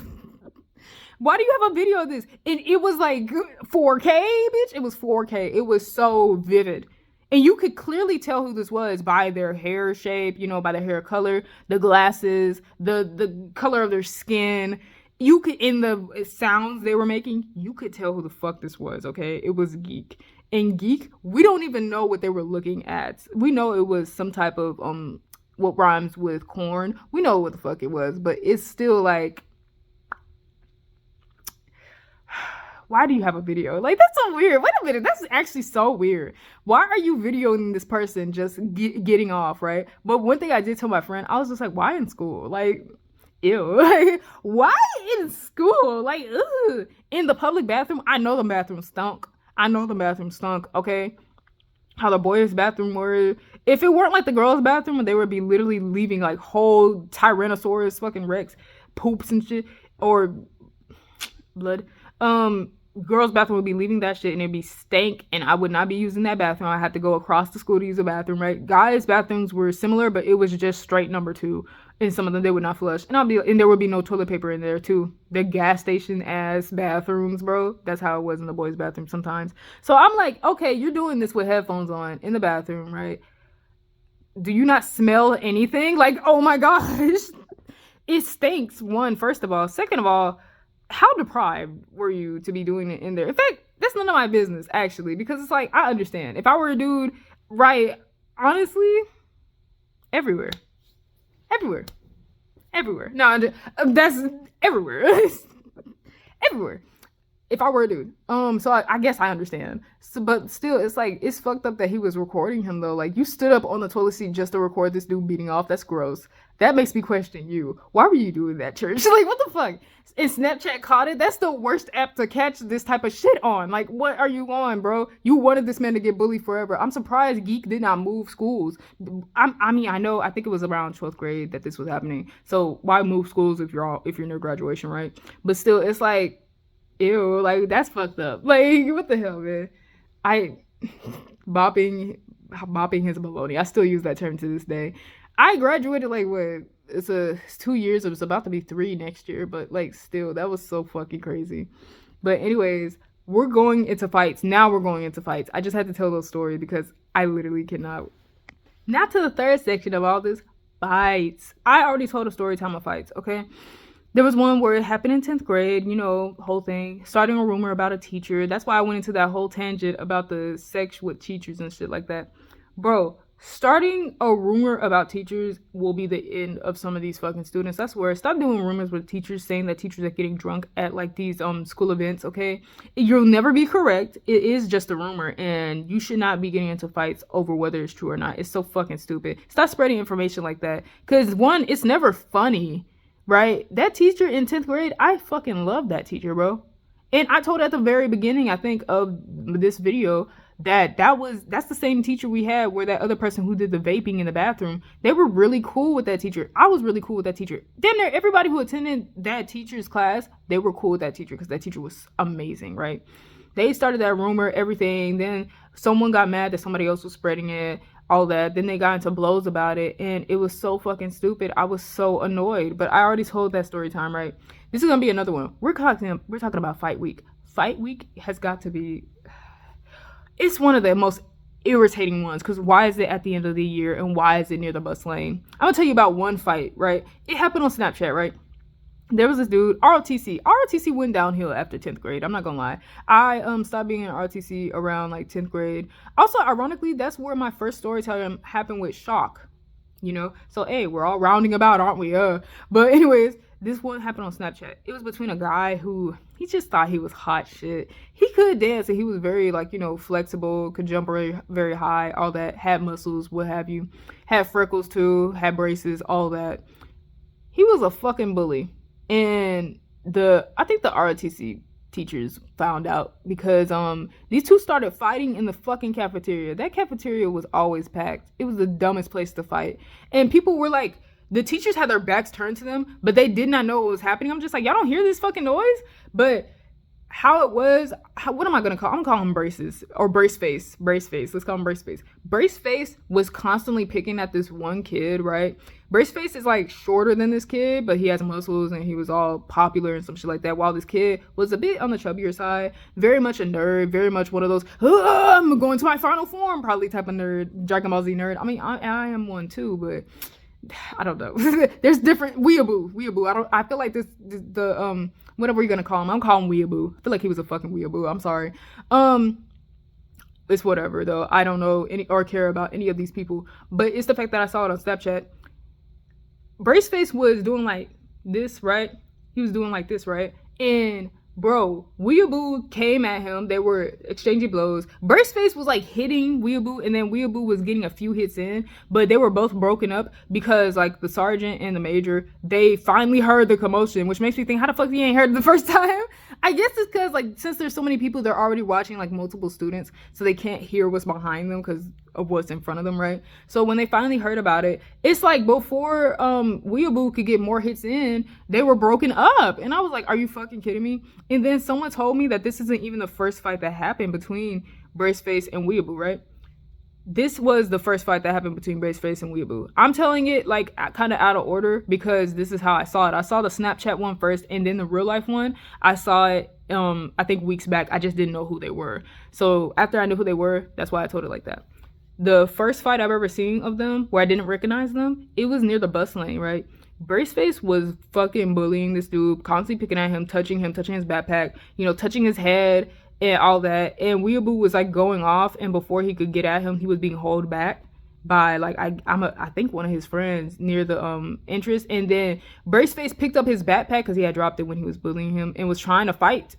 Why do you have a video of this? And it was like 4K, bitch. It was 4K. It was so vivid. And you could clearly tell who this was by their hair shape, you know, by their hair color, the glasses, the color of their skin. You could, in the sounds they were making, you could tell who the fuck this was, okay? It was Geek. And Geek, we don't even know what they were looking at. We know it was some type of, what rhymes with corn. We know what the fuck it was, but it's still like, why do you have a video? Like, that's so weird. Wait a minute, that's actually so weird. Why are you videoing this person just getting off, right? But one thing I did tell my friend, I was just like, why in school? Like, ew. Like, why in school? Like, ugh. In the public bathroom, I know the bathroom stunk. Okay? How the boys' bathroom were. If it weren't like the girls' bathroom, they would be literally leaving like whole Tyrannosaurus fucking Rex poops and shit. Or blood. Girls' bathroom would be leaving that shit and it'd be stank, and I would not be using that bathroom. I had to go across the school to use the bathroom, right? Guys' bathrooms were similar, but it was just straight number 2. And some of them they would not flush. And there would be no toilet paper in there too. The gas station ass bathrooms, bro. That's how it was in the boys' bathroom sometimes. So I'm like, okay, you're doing this with headphones on in the bathroom, right? Do you not smell anything? Like, oh my gosh. It stinks, first of all. Second of all, how deprived were you to be doing it in there? In fact, that's none of my business, actually, because it's like, I understand. If I were a dude, right, honestly, everywhere. No, that's everywhere. Everywhere. If I were a dude. So I guess I understand. So, but still, it's like, it's fucked up that he was recording him, though. Like, you stood up on the toilet seat just to record this dude beating off. That's gross. That makes me question you. Why were you doing that, church? Like, what the fuck? And Snapchat caught it? That's the worst app to catch this type of shit on. Like, what are you on, bro? You wanted this man to get bullied forever. I'm surprised Geek did not move schools. I think it was around 12th grade that this was happening. So why move schools if you're near graduation, right? But still, it's like, ew, like, that's fucked up. Like, what the hell, man? Bopping his baloney. I still use that term to this day. I graduated, like, what? It's 2 years. It was about to be 3 next year, but, like, still, that was so fucking crazy. But anyways, we're going into fights. Now we're going into fights. I just had to tell those stories because I literally cannot. Now to the third section of all this, fights. I already told a story time of fights, okay? There was one where it happened in 10th grade, you know, whole thing, starting a rumor about a teacher. That's why I went into that whole tangent about the sex with teachers and shit like that. Bro, starting a rumor about teachers will be the end of some of these fucking students. I swear. Stop doing rumors with teachers, saying that teachers are getting drunk at like these school events, okay? You'll never be correct. It is just a rumor, and you should not be getting into fights over whether it's true or not. It's so fucking stupid. Stop spreading information like that. Because one, it's never funny. Right? That teacher in 10th grade, I fucking love that teacher, bro. And I told at the very beginning, I think, of this video that's the same teacher we had where that other person who did the vaping in the bathroom, they were really cool with that teacher. I was really cool with that teacher. Damn near everybody who attended that teacher's class, they were cool with that teacher because that teacher was amazing, right? They started that rumor, everything. Then someone got mad that somebody else was spreading it. All that. Then they got into blows about it, and it was so fucking stupid. I was so annoyed. But I already told that story time, right? This is gonna be another one. We're talking about fight week. Fight week has got to be. It's one of the most irritating ones because why is it at the end of the year and why is it near the bus lane? I'm gonna tell you about one fight, right? It happened on Snapchat, right? There was this dude, ROTC went downhill after 10th grade. I'm not gonna lie. I stopped being in ROTC around like 10th grade. Also, ironically, that's where my first storytelling happened with Shock. You know? So, hey, we're all rounding about, aren't we? But anyways, this one happened on Snapchat. It was between a guy who, he just thought he was hot shit. He could dance and he was very, like, you know, flexible, could jump very, very high, all that, had muscles, what have you. Had freckles too, had braces, all that. He was a fucking bully. And I think the ROTC teachers found out because these two started fighting in the fucking cafeteria. That cafeteria was always packed. It was the dumbest place to fight. And people were like, the teachers had their backs turned to them, but they did not know what was happening. I'm just like, y'all don't hear this fucking noise? But how it was, what am I gonna call? I'm gonna call him braces or brace face. Brace face. Let's call him brace face. Brace face was constantly picking at this one kid, right? Brace face is like shorter than this kid, but he has muscles and he was all popular and some shit like that. While this kid was a bit on the chubbier side, very much a nerd, very much one of those I'm going to my final form probably type of nerd, Dragon Ball Z nerd. I mean, I am one too, but I don't know. There's different weeaboo. I feel like the whatever you're gonna call him. I'm calling him weeaboo. I feel like he was a fucking weeaboo. I'm sorry. It's whatever though. I don't know any or care about any of these people. But it's the fact that I saw it on Snapchat. Braceface was doing like this, right? He was doing like this, right? And bro, Weeaboo came at him. They were exchanging blows. Braceface was like hitting Weeaboo, and then Weeaboo was getting a few hits in, but they were both broken up because like the sergeant and the major, they finally heard the commotion, which makes me think, how the fuck you ain't heard it the first time? I guess it's because like since there's so many people, they're already watching like multiple students, so they can't hear what's behind them because of what's in front of them, right? So when they finally heard about it, it's like before Weeaboo could get more hits in, they were broken up. And I was like, are you fucking kidding me? And then someone told me that this isn't even the first fight that happened between Braceface and Weeaboo, right? This was the first fight that happened between Braceface and Weeaboo. I'm telling it like kind of out of order because this is how I saw it. I saw the Snapchat one first and then the real life one. I saw it I think weeks back. I just didn't know who they were. So after I knew who they were, that's why I told it like that. The first fight I've ever seen of them where I didn't recognize them, it was near the bus lane, right? Braceface was fucking bullying this dude, constantly picking at him, touching his backpack, touching his head and all that. And Weeaboo was like going off, and before he could get at him, he was being held back by like I think one of his friends near the entrance. And then Braceface picked up his backpack because he had dropped it when he was bullying him and was trying to fight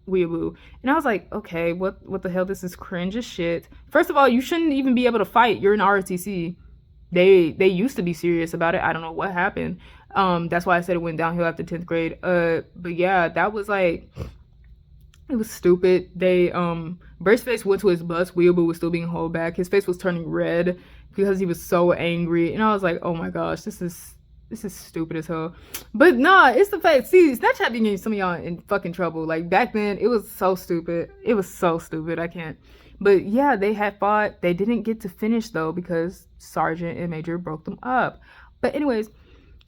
Weeaboo. And I was like, okay, what the hell? This is cringe as shit. First of all, you shouldn't even be able to fight. You're in ROTC. They used to be serious about it. I don't know what happened. That's why I said it went downhill after 10th grade. But yeah, that was like, it was stupid. They Braceface went to his bus. Weeaboo was still being held back. His face was turning red because he was so angry. And I was like, oh my gosh, this is stupid as hell. But nah, it's the fact. See, Snapchat be getting some of y'all in fucking trouble. Like back then, it was so stupid. It was so stupid. I can't. But yeah, they had fought. They didn't get to finish though because Sergeant and Major broke them up. But anyways,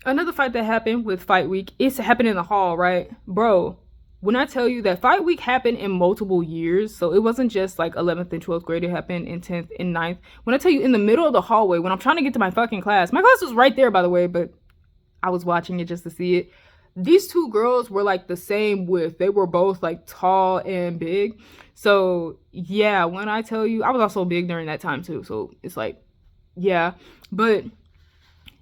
another fight that happened with Fight Week, it's happened in the hall, right? Bro, when I tell you that Fight Week happened in multiple years, so it wasn't just like 11th and 12th grade, it happened in 10th and 9th. When I tell you in the middle of the hallway, when I'm trying to get to my fucking class, my class was right there, by the way, but I was watching it just to see it. These two girls were like the same width. They were both like tall and big. So yeah, when I tell you, I was also big during that time too. So it's like, yeah, but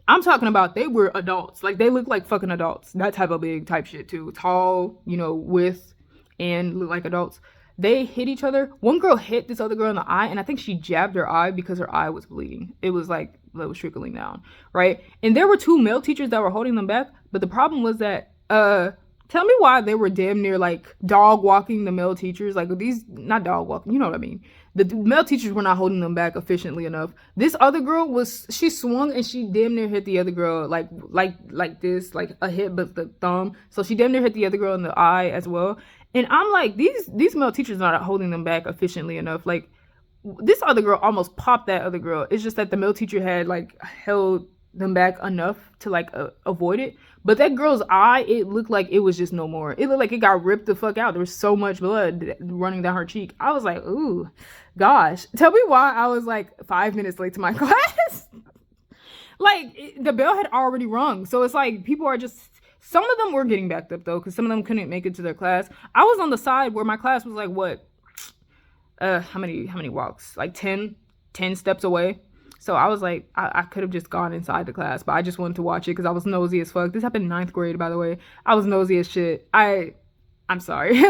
I'm talking about they were adults. Like they look like fucking adults. That type of big type shit too. Tall, width, and look like adults. They hit each other. One girl hit this other girl in the eye, and I think she jabbed her eye because her eye was bleeding. It was like it was trickling down, right? And there were two male teachers that were holding them back, but the problem was that tell me why they were damn near like dog walking the male teachers. Like these, not dog walking, you know what I mean? The male teachers were not holding them back efficiently enough. This other girl she swung and she damn near hit the other girl like this, like a hit but the thumb. So she damn near hit the other girl in the eye as well. And I'm like, these male teachers are not holding them back efficiently enough. Like this other girl almost popped that other girl. It's just that the male teacher had like held them back enough to like avoid it. But that girl's eye, it looked like it was just no more. It looked like it got ripped the fuck out. There was so much blood running down her cheek. I was like, ooh, gosh. Tell me why I was like 5 minutes late to my class. Like the bell had already rung. So it's like people are just, some of them were getting backed up though, because some of them couldn't make it to their class. I was on the side where my class was like, what? How many walks? Like 10 steps away. So I was like, I could have just gone inside the class, but I just wanted to watch it because I was nosy as fuck. This happened in 9th grade, by the way. I was nosy as shit. I'm sorry.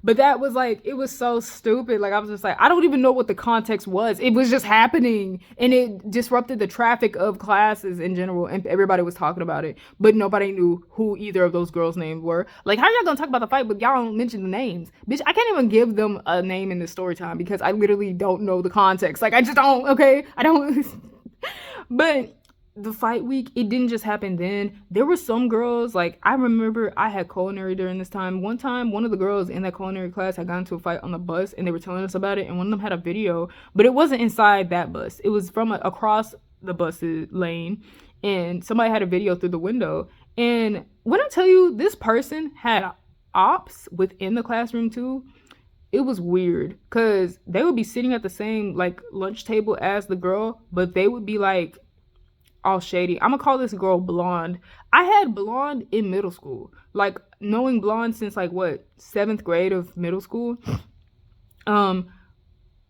But that was like, it was so stupid. Like, I was just like, I don't even know what the context was. It was just happening. And it disrupted the traffic of classes in general. And everybody was talking about it. But nobody knew who either of those girls' names were. Like, how y'all gonna talk about the fight, but y'all don't mention the names? Bitch, I can't even give them a name in the story time because I literally don't know the context. Like, I just don't, okay? I don't. But the fight week, it didn't just happen then. There were some girls, like, I remember I had culinary during this time. One time, one of the girls in that culinary class had gotten into a fight on the bus, and they were telling us about it, and one of them had a video, but it wasn't inside that bus. It was from across the bus lane, and somebody had a video through the window. And when I tell you, this person had ops within the classroom too, it was weird, because they would be sitting at the same, like, lunch table as the girl, but they would be, like, all shady. I'm gonna call this girl Blonde. I had Blonde in middle school. Like, knowing Blonde since, like, what, 7th grade of middle school. You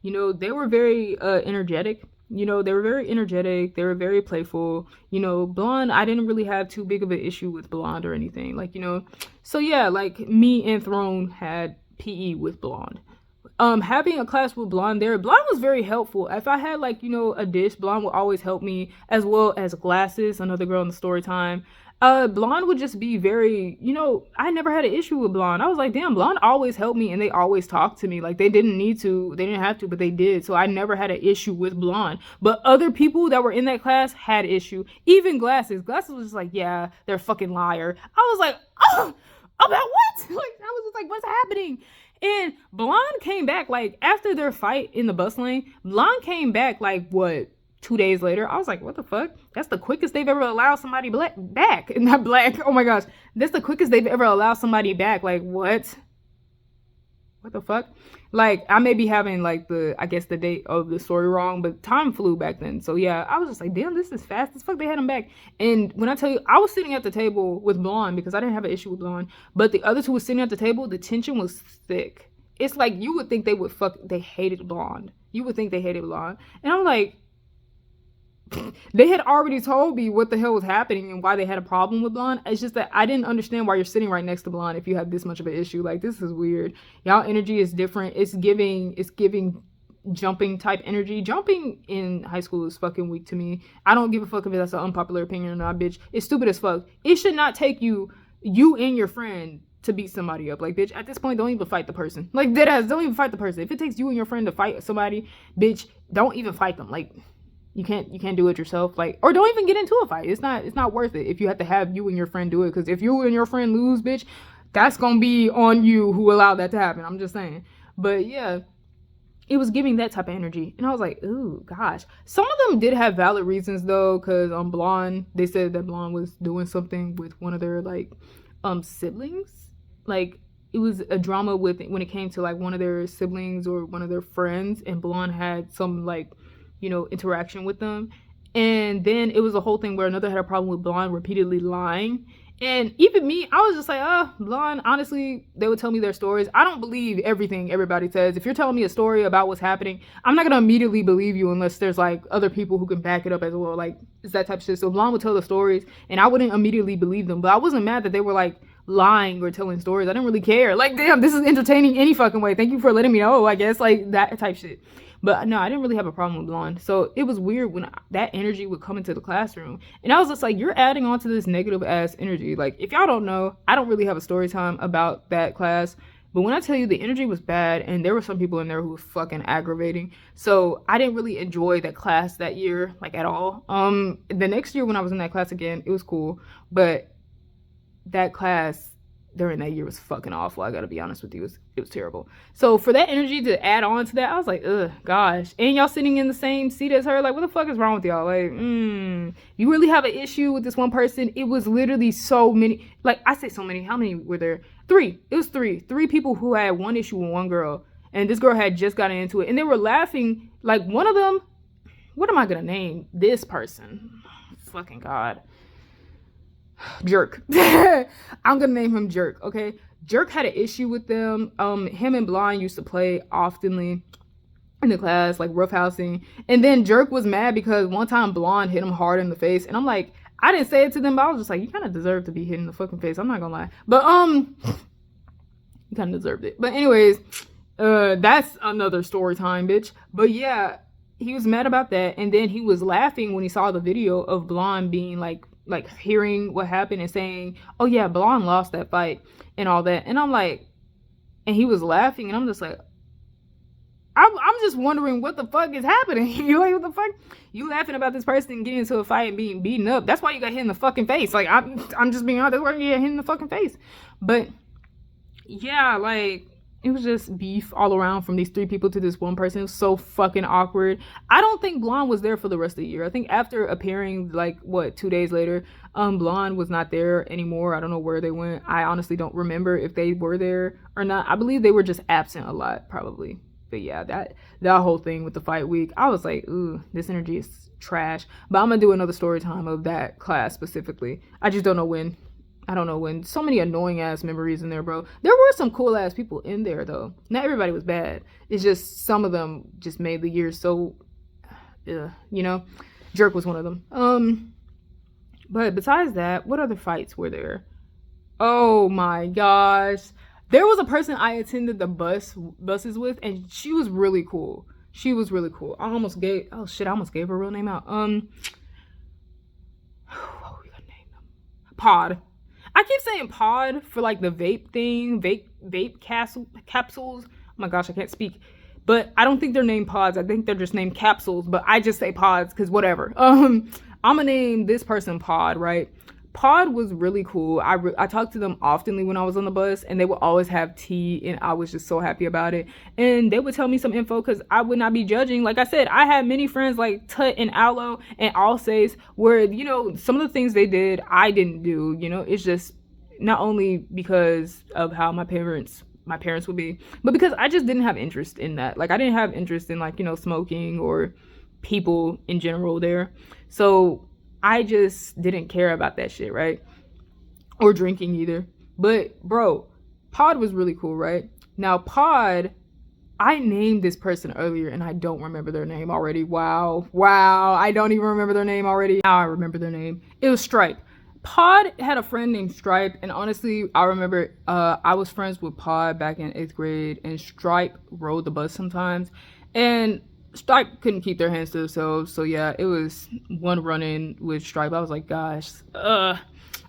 know, they were very energetic. You know, they were very energetic. They were very playful. You know, Blonde, I didn't really have too big of an issue with Blonde or anything. Like, you know, so yeah, like, me and Throne had PE with Blonde. Having a class with Blonde there, Blonde was very helpful. If I had, like, you know, a dish, Blonde would always help me, as well as Glasses, another girl in the Storytime. Blonde would just be very, you know, I never had an issue with Blonde. I was like, damn, Blonde always helped me, and they always talked to me. Like, they didn't need to, they didn't have to, but they did. So I never had an issue with Blonde. But other people that were in that class had issue. Even Glasses. Glasses was just like, yeah, they're a fucking liar. I was like, oh, about what? Like, I was just like, what's happening? And Blonde came back, like, after their fight in the bus lane, Blonde came back, like, what, 2 days later? I was like, what the fuck? That's the quickest they've ever allowed somebody back. Not black. Oh my gosh. That's the quickest they've ever allowed somebody back. Like, what? What the fuck? Like, I may be having, like, I guess the date of the story wrong, but time flew back then. So yeah, I was just like, damn, this is fast as fuck. They had him back. And when I tell you, I was sitting at the table with Blonde because I didn't have an issue with Blonde, but the other two were sitting at the table. The tension was thick. It's like, you would think they hated Blonde. You would think they hated Blonde. And I'm like, they had already told me what the hell was happening and why they had a problem with Blonde. It's just that I didn't understand why you're sitting right next to Blonde if you have this much of an issue. Like, this is weird. Y'all energy is different. It's giving jumping type energy. Jumping in high school is fucking weak to me. I don't give a fuck if that's an unpopular opinion or not, bitch. It's stupid as fuck. It should not take you and your friend to beat somebody up. Like, bitch, at this point, don't even fight the person. Like, deadass, don't even fight the person. If it takes you and your friend to fight somebody, bitch, don't even fight them. Like, you can't do it yourself. Like, or don't even get into a fight. It's not worth it if you have to have you and your friend do it. Because if you and your friend lose, bitch, that's gonna be on you who allowed that to happen. I'm just saying. But yeah, it was giving that type of energy, and I was like, ooh, gosh. Some of them did have valid reasons though, because Blonde, they said that Blonde was doing something with one of their, like, siblings. Like, it was a drama with when it came to, like, one of their siblings or one of their friends, and Blonde had some, like, you know, interaction with them. And then it was a whole thing where another had a problem with Blonde repeatedly lying. And even me, I was just like, Blonde, honestly, they would tell me their stories. I don't believe everything everybody says. If you're telling me a story about what's happening, I'm not gonna immediately believe you unless there's, like, other people who can back it up as well. Like, it's that type of shit. So Blonde would tell the stories, and I wouldn't immediately believe them. But I wasn't mad that they were, like, lying or telling stories. I didn't really care. Like, damn, this is entertaining any fucking way. Thank you for letting me know, I guess. Like, that type shit. But no, I didn't really have a problem with Blonde. So it was weird when that energy would come into the classroom. And I was just like, you're adding on to this negative ass energy. Like, if y'all don't know, I don't really have a story time about that class. But when I tell you the energy was bad, and there were some people in there who were fucking aggravating. So I didn't really enjoy that class that year, like, at all. The next year when I was in that class again, it was cool. But that class during that year was fucking awful. I gotta be honest with you. It was terrible. So for that energy to add on to that, I was like, ugh, gosh. And y'all sitting in the same seat as her. Like, what the fuck is wrong with y'all? Like, you really have an issue with this one person? It was literally so many. Like, I say so many. How many were there? 3. It was 3. 3 people who had one issue with one girl. And this girl had just gotten into it. And they were laughing. Like, one of them, what am I gonna name this person? Fucking God. Jerk. I'm gonna name him Jerk, okay? Jerk had an issue with them. Him and Blonde used to play oftenly in the class, like roughhousing. And then Jerk was mad because one time Blonde hit him hard in the face. And I'm like, I didn't say it to them, but I was just like, you kind of deserve to be hit in the fucking face. I'm not gonna lie. But you kind of deserved it. But anyways, that's another story time, bitch. But yeah, he was mad about that. And then he was laughing when he saw the video of Blonde being like hearing what happened and saying, oh yeah, Blonde lost that fight and all that. And I'm like, and he was laughing, and I'm just like, I'm just wondering what the fuck is happening. You like, what the fuck? You laughing about this person getting into a fight and being beaten up. That's why you got hit in the fucking face. Like, I'm just being honest. That's why you get hit in the fucking face. But yeah, like, it was just beef all around from these three people to this one person. It was so fucking awkward. I don't think Blonde was there for the rest of the year. I think after appearing, like, what, 2 days later, Blonde was not there anymore. I don't know where they went. I honestly don't remember if they were there or not. I believe they were just absent a lot, probably. But yeah, that whole thing with the fight week, I was like, ooh, this energy is trash. But I'm gonna do another story time of that class specifically. I just don't know when. I don't know when. So many annoying ass memories in there, bro. There were some cool ass people in there though. Not everybody was bad. It's just some of them just made the year so, you know. Jerk was one of them. But besides that, what other fights were there? Oh my gosh. There was a person I attended the buses with, and she was really cool. She was really cool. I almost gave her real name out. What were we gonna name them? Pod. I keep saying pod for like the vape thing, vape capsules. Oh my gosh, I can't speak. But I don't think they're named pods. I think they're just named capsules, but I just say pods because whatever. I'm gonna name this person Pod, right? Pod was really cool. I talked to them oftenly when I was on the bus, and they would always have tea, and I was just so happy about it. And they would tell me some info because I would not be judging. Like I said, I had many friends like Tut and Aloe and Alsace where, you know, some of the things they did, I didn't do. You know, it's just not only because of how my parents would be, but because I just didn't have interest in that. Like I didn't have interest in, like, you know, smoking or people in general there. So I just didn't care about that shit, right? Or drinking either. But bro, Pod was really cool, right? Now Pod, I named this person earlier and I don't remember their name already. Wow, I don't even remember their name already. Now I remember their name. It was Stripe. Pod had a friend named Stripe, and honestly, I remember I was friends with Pod back in 8th grade, and Stripe rode the bus sometimes, and Stripe couldn't keep their hands to themselves. So yeah, it was one run-in with Stripe. I was like, gosh, I'm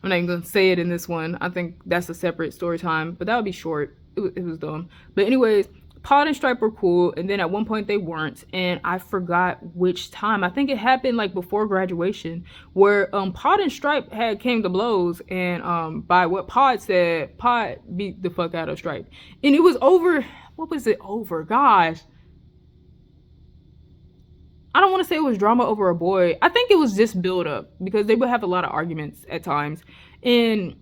not even gonna say it in this one. I think that's a separate story time, but that would be short. It was dumb. But anyways, Pod and Stripe were cool, and then at one point they weren't, and I forgot which time. I think it happened like before graduation, where Pod and Stripe had came to blows, and by what Pod said, Pod beat the fuck out of Stripe, and it was over. What was it over? Gosh, I don't want to say it was drama over a boy. I think it was just build up because they would have a lot of arguments at times, and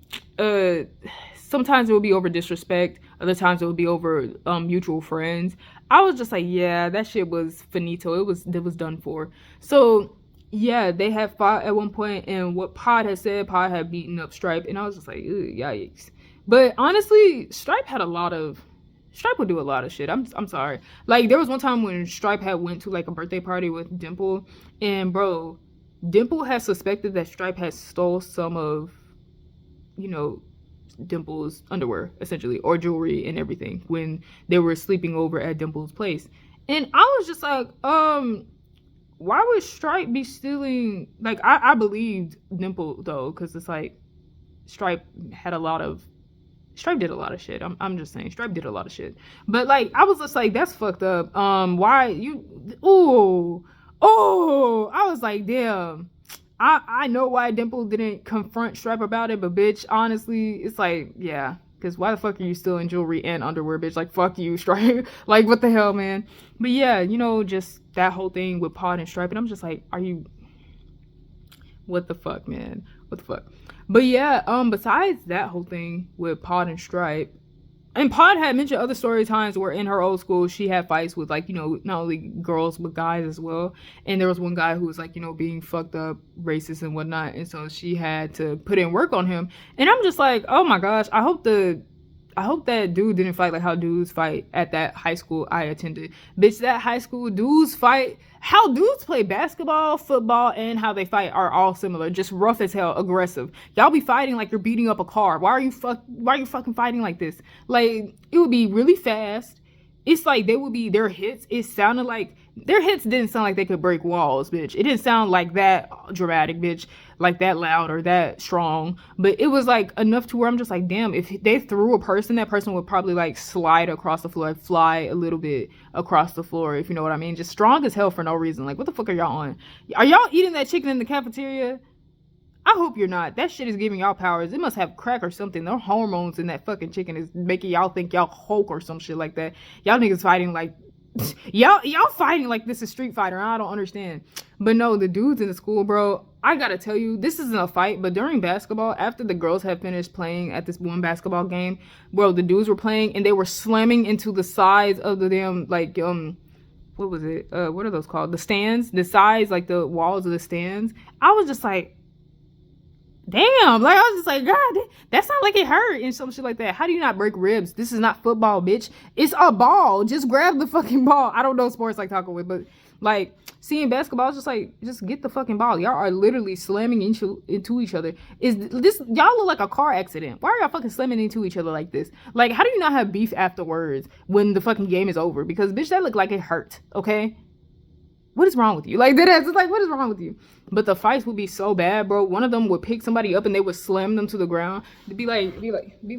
sometimes it would be over disrespect. Other times it would be over mutual friends. I was just like, yeah, that shit was finito. It was done for. So yeah, they had fought at one point, and what Pod had said, Pod had beaten up Stripe, and I was just like, yikes. But honestly, Stripe would do a lot of shit. I'm sorry. Like there was one time when Stripe had went to like a birthday party with Dimple, and bro, Dimple had suspected that Stripe had stole some of, you know, Dimple's underwear essentially, or jewelry and everything, when they were sleeping over at Dimple's place. And I was just like, why would Stripe be stealing? Like I believed Dimple though, because it's like Stripe did a lot of shit. I'm just saying Stripe did a lot of shit. But like I was just like, that's fucked up. Why you I was like, damn. I know why Dimple didn't confront Stripe about it, but bitch, honestly, it's like, yeah, because why the fuck are you stealing jewelry and underwear, bitch? Like, fuck you, Stripe. Like, what the hell, man? But yeah, you know, just that whole thing with Pod and Stripe, and I'm just like, what the fuck, man? What the fuck? But yeah, besides that whole thing with Pod and Stripe, and Pod had mentioned other story times where in her old school she had fights with, like, you know, not only girls but guys as well. And there was one guy who was like, you know, being fucked up, racist and whatnot, and so she had to put in work on him. And I'm just like, oh my gosh, I hope that dude didn't fight like how dudes fight at that high school I attended. Bitch, that high school dudes fight. How dudes play basketball, football, and how they fight are all similar. Just rough as hell, aggressive. Y'all be fighting like you're beating up a car. Why are you fucking fighting like this? Like, it would be really fast, it's like they would be their hits. It sounded like their hits didn't sound like they could break walls, bitch. It didn't sound like that dramatic, bitch, like that loud or that strong. But it was like enough to where I'm just like, damn, if they threw a person, that person would probably like slide across the floor, like fly a little bit across the floor, if you know what I mean. Just strong as hell for no reason. Like, what the fuck are y'all on? Are y'all eating that chicken in the cafeteria? I hope you're not. That shit is giving y'all powers. It must have crack or something. Their hormones in that fucking chicken is making y'all think y'all Hulk or some shit like that. Y'all niggas fighting like y'all fighting like this is Street Fighter. I don't understand. But no, the dudes in the school, bro, I gotta tell you, this isn't a fight, but during basketball, after the girls had finished playing at this one basketball game, bro, the dudes were playing and they were slamming into the sides of the damn like what was it? What are those called? The stands, the sides, like the walls of the stands. I was just like, damn, like I was just like, God, that sounds like it hurt and some shit like that. How do you not break ribs? This is not football, bitch. It's a ball. Just grab the fucking ball. I don't know sports like talking with, but like seeing basketball, it's just like, just get the fucking ball. Y'all are literally slamming into each other. Is this, y'all look like a car accident. Why are y'all fucking slamming into each other like this? Like, how do you not have beef afterwards when the fucking game is over? Because bitch, that looked like it hurt, okay? What is wrong with you? Like, that ass is like, what is wrong with you? But the fights would be so bad, bro. One of them would pick somebody up and they would slam them to the ground. It'd be like, it's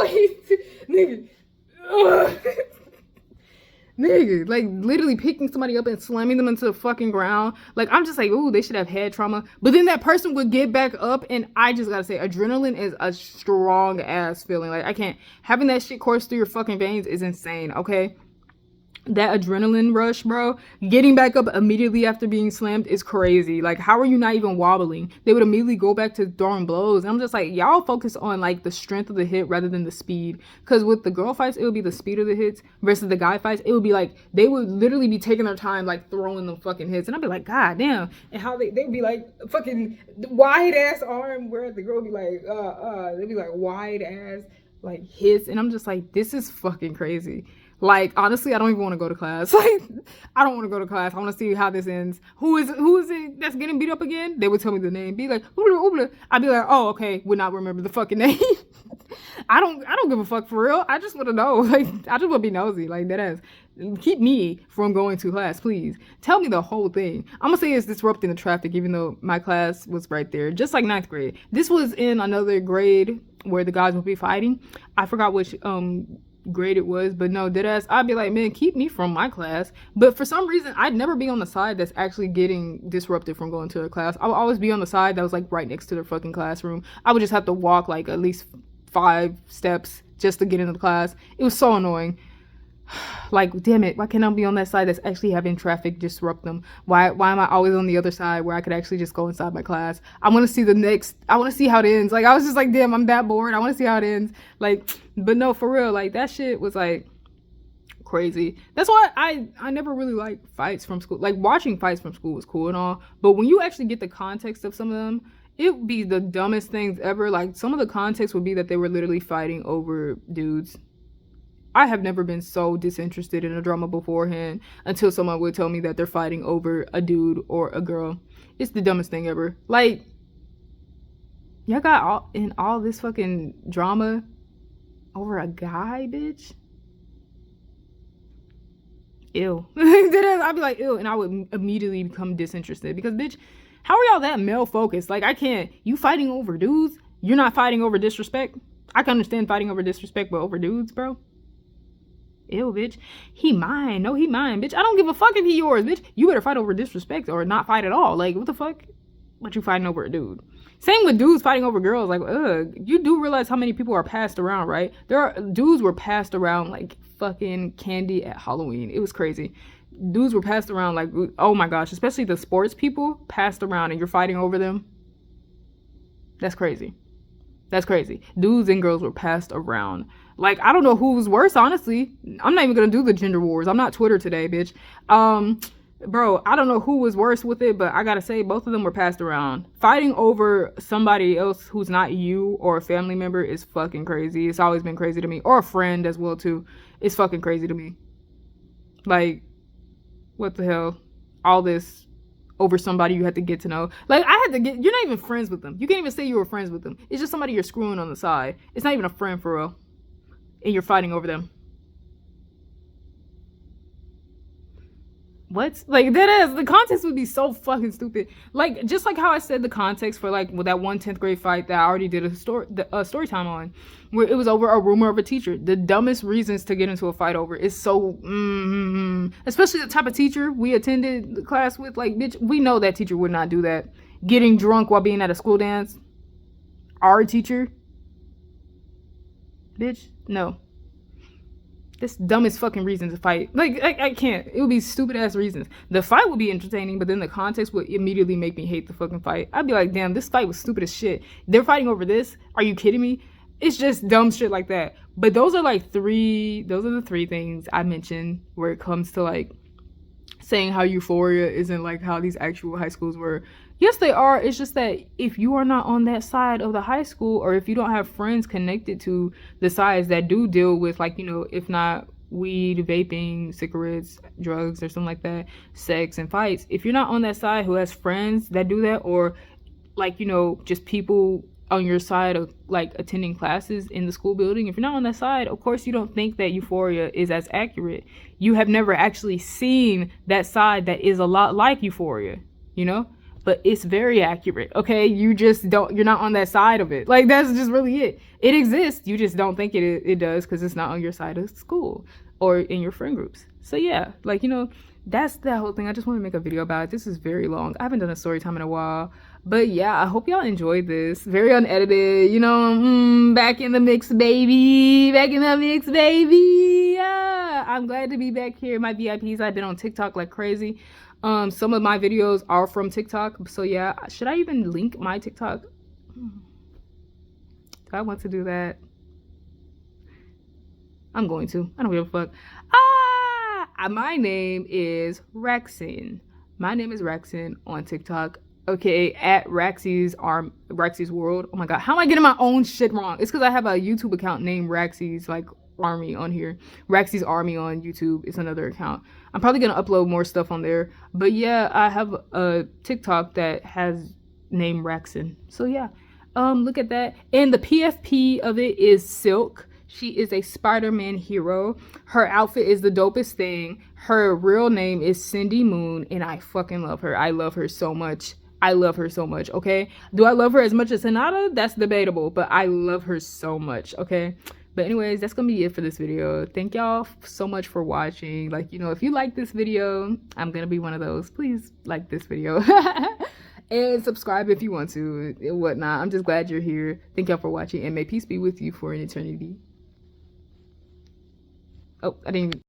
like, nigga, nigga, like literally picking somebody up and slamming them into the fucking ground. Like, I'm just like, ooh, they should have head trauma. But then that person would get back up, and I just gotta say, adrenaline is a strong ass feeling. Like, I can't, having that shit course through your fucking veins is insane, okay? That adrenaline rush, bro, getting back up immediately after being slammed is crazy. Like, how are you not even wobbling? They would immediately go back to throwing blows. And I'm just like, y'all focus on like the strength of the hit rather than the speed. Because with the girl fights, it would be the speed of the hits versus the guy fights. It would be like, they would literally be taking their time, like throwing them fucking hits. And I'd be like, God damn. And how they would be like fucking wide ass arm, where the girl would be like, they'd be like wide ass like hits. And I'm just like, this is fucking crazy. Like, honestly, I don't even want to go to class. Like, I don't want to go to class. I want to see how this ends. Who is it that's getting beat up again? They would tell me the name. Be like, oobla, oobla. I'd be like, oh, okay. Would not remember the fucking name. I don't give a fuck for real. I just want to know. Like, I just want to be nosy. Like, that ass. Keep me from going to class, please. Tell me the whole thing. I'm going to say it's disrupting the traffic, even though my class was right there. Just like 9th grade. This was in another grade where the guys would be fighting. I forgot which, grade it was, but no, deadass, I'd be like, man, keep me from my class. But for some reason, I'd never be on the side that's actually getting disrupted from going to a class. I would always be on the side that was like right next to their fucking classroom. I would just have to walk like at least 5 steps just to get into the class. It was so annoying. Like, damn it, why can't I be on that side that's actually having traffic disrupt them? Why am I always on the other side where I could actually just go inside my class? I want to see I want to see how it ends. Like, I was just like, damn, I'm that bored. I want to see how it ends. Like, but no, for real, like, that shit was like crazy. That's why I never really liked fights from school. Like, watching fights from school was cool and all, but when you actually get the context of some of them, it would be the dumbest things ever. Like, some of the context would be that they were literally fighting over dudes. I have never been so disinterested in a drama beforehand until someone would tell me that they're fighting over a dude or a girl. It's the dumbest thing ever. Like, y'all got all this fucking drama over a guy, bitch? Ew. I'd be like, ew, and I would immediately become disinterested because, bitch, how are y'all that male focused? Like, I can't. You fighting over dudes? You're not fighting over disrespect? I can understand fighting over disrespect, but over dudes, bro? Ew, bitch. He mine. No, he mine, bitch. I don't give a fuck if he yours, bitch. You better fight over disrespect or not fight at all. Like, what the fuck? What you fighting over a dude? Same with dudes fighting over girls. Like, you do realize how many people are passed around, right? Dudes were passed around like fucking candy at Halloween. It was crazy. Dudes were passed around like, oh my gosh, especially the sports people passed around and you're fighting over them. That's crazy. That's crazy. Dudes and girls were passed around. Like, I don't know who was worse, honestly. I'm not even gonna do the gender wars. I'm not Twitter today, bitch. Bro, I don't know who was worse with it, but I gotta say, both of them were passed around. Fighting over somebody else who's not you or a family member is fucking crazy. It's always been crazy to me. Or a friend as well, too. It's fucking crazy to me. Like, what the hell? All this over somebody you had to get to know. Like, you're not even friends with them. You can't even say you were friends with them. It's just somebody you're screwing on the side. It's not even a friend for real. And you're fighting over them. What? Like, that is, the context would be so fucking stupid. Like, just like how I said the context for, like, with that one 10th grade fight that I already did a story time on, where it was over a rumor of a teacher. The dumbest reasons to get into a fight over is so, especially the type of teacher we attended the class with. Like, bitch, we know that teacher would not do that. Getting drunk while being at a school dance. Our teacher. Bitch, no. This dumbest fucking reason to fight. Like, I can't. It would be stupid ass reasons. The fight would be entertaining, but then the context would immediately make me hate the fucking fight. I'd be like, damn, this fight was stupid as shit. They're fighting over this? Are you kidding me? It's just dumb shit like that. But those are the three things I mentioned where it comes to like saying how Euphoria isn't like how these actual high schools were. Yes, they are. It's just that if you are not on that side of the high school, or if you don't have friends connected to the sides that do deal with, like, you know, if not weed, vaping, cigarettes, drugs, or something like that, sex and fights, if you're not on that side who has friends that do that, or like, you know, just people on your side of like attending classes in the school building, if you're not on that side, of course you don't think that Euphoria is as accurate. You have never actually seen that side that is a lot like Euphoria, you know? But it's very accurate, okay? You just don't, you're not on that side of it. Like, that's just really it. It exists, you just don't think it does because it's not on your side of school or in your friend groups. So yeah, like, you know, that's the whole thing. I just want to make a video about it. This is very long. I haven't done a story time in a while. But yeah, I hope y'all enjoyed this. Very unedited, you know, back in the mix, baby. Back in the mix, baby. Yeah, I'm glad to be back here. My VIPs, I've been on TikTok like crazy. Some of my videos are from TikTok. So yeah, should I even link my TikTok? Do I want to do that? I'm going to. I don't give a fuck. My name is Rexin. My name is Rexin on TikTok. Okay, at Raxy's World. Oh my god, how am I getting my own shit wrong? It's because I have a YouTube account named Raxy's like Army on here. Raxy's Army on YouTube is another account. I'm probably gonna upload more stuff on there. But yeah, I have a TikTok that has name Rexin. So yeah, look at that. And the PFP of it is Silk. She is a Spider-Man hero. Her outfit is the dopest thing. Her real name is Cindy Moon, and I fucking love her. I love her so much. I love her so much, okay? Do I love her as much as Hinata? That's debatable, but I love her so much, okay? But anyways, that's gonna be it for this video. Thank y'all so much for watching. Like, you know, if you like this video, I'm gonna be one of those. Please like this video. And subscribe if you want to and whatnot. I'm just glad you're here. Thank y'all for watching, and may peace be with you for an eternity. Oh, I didn't even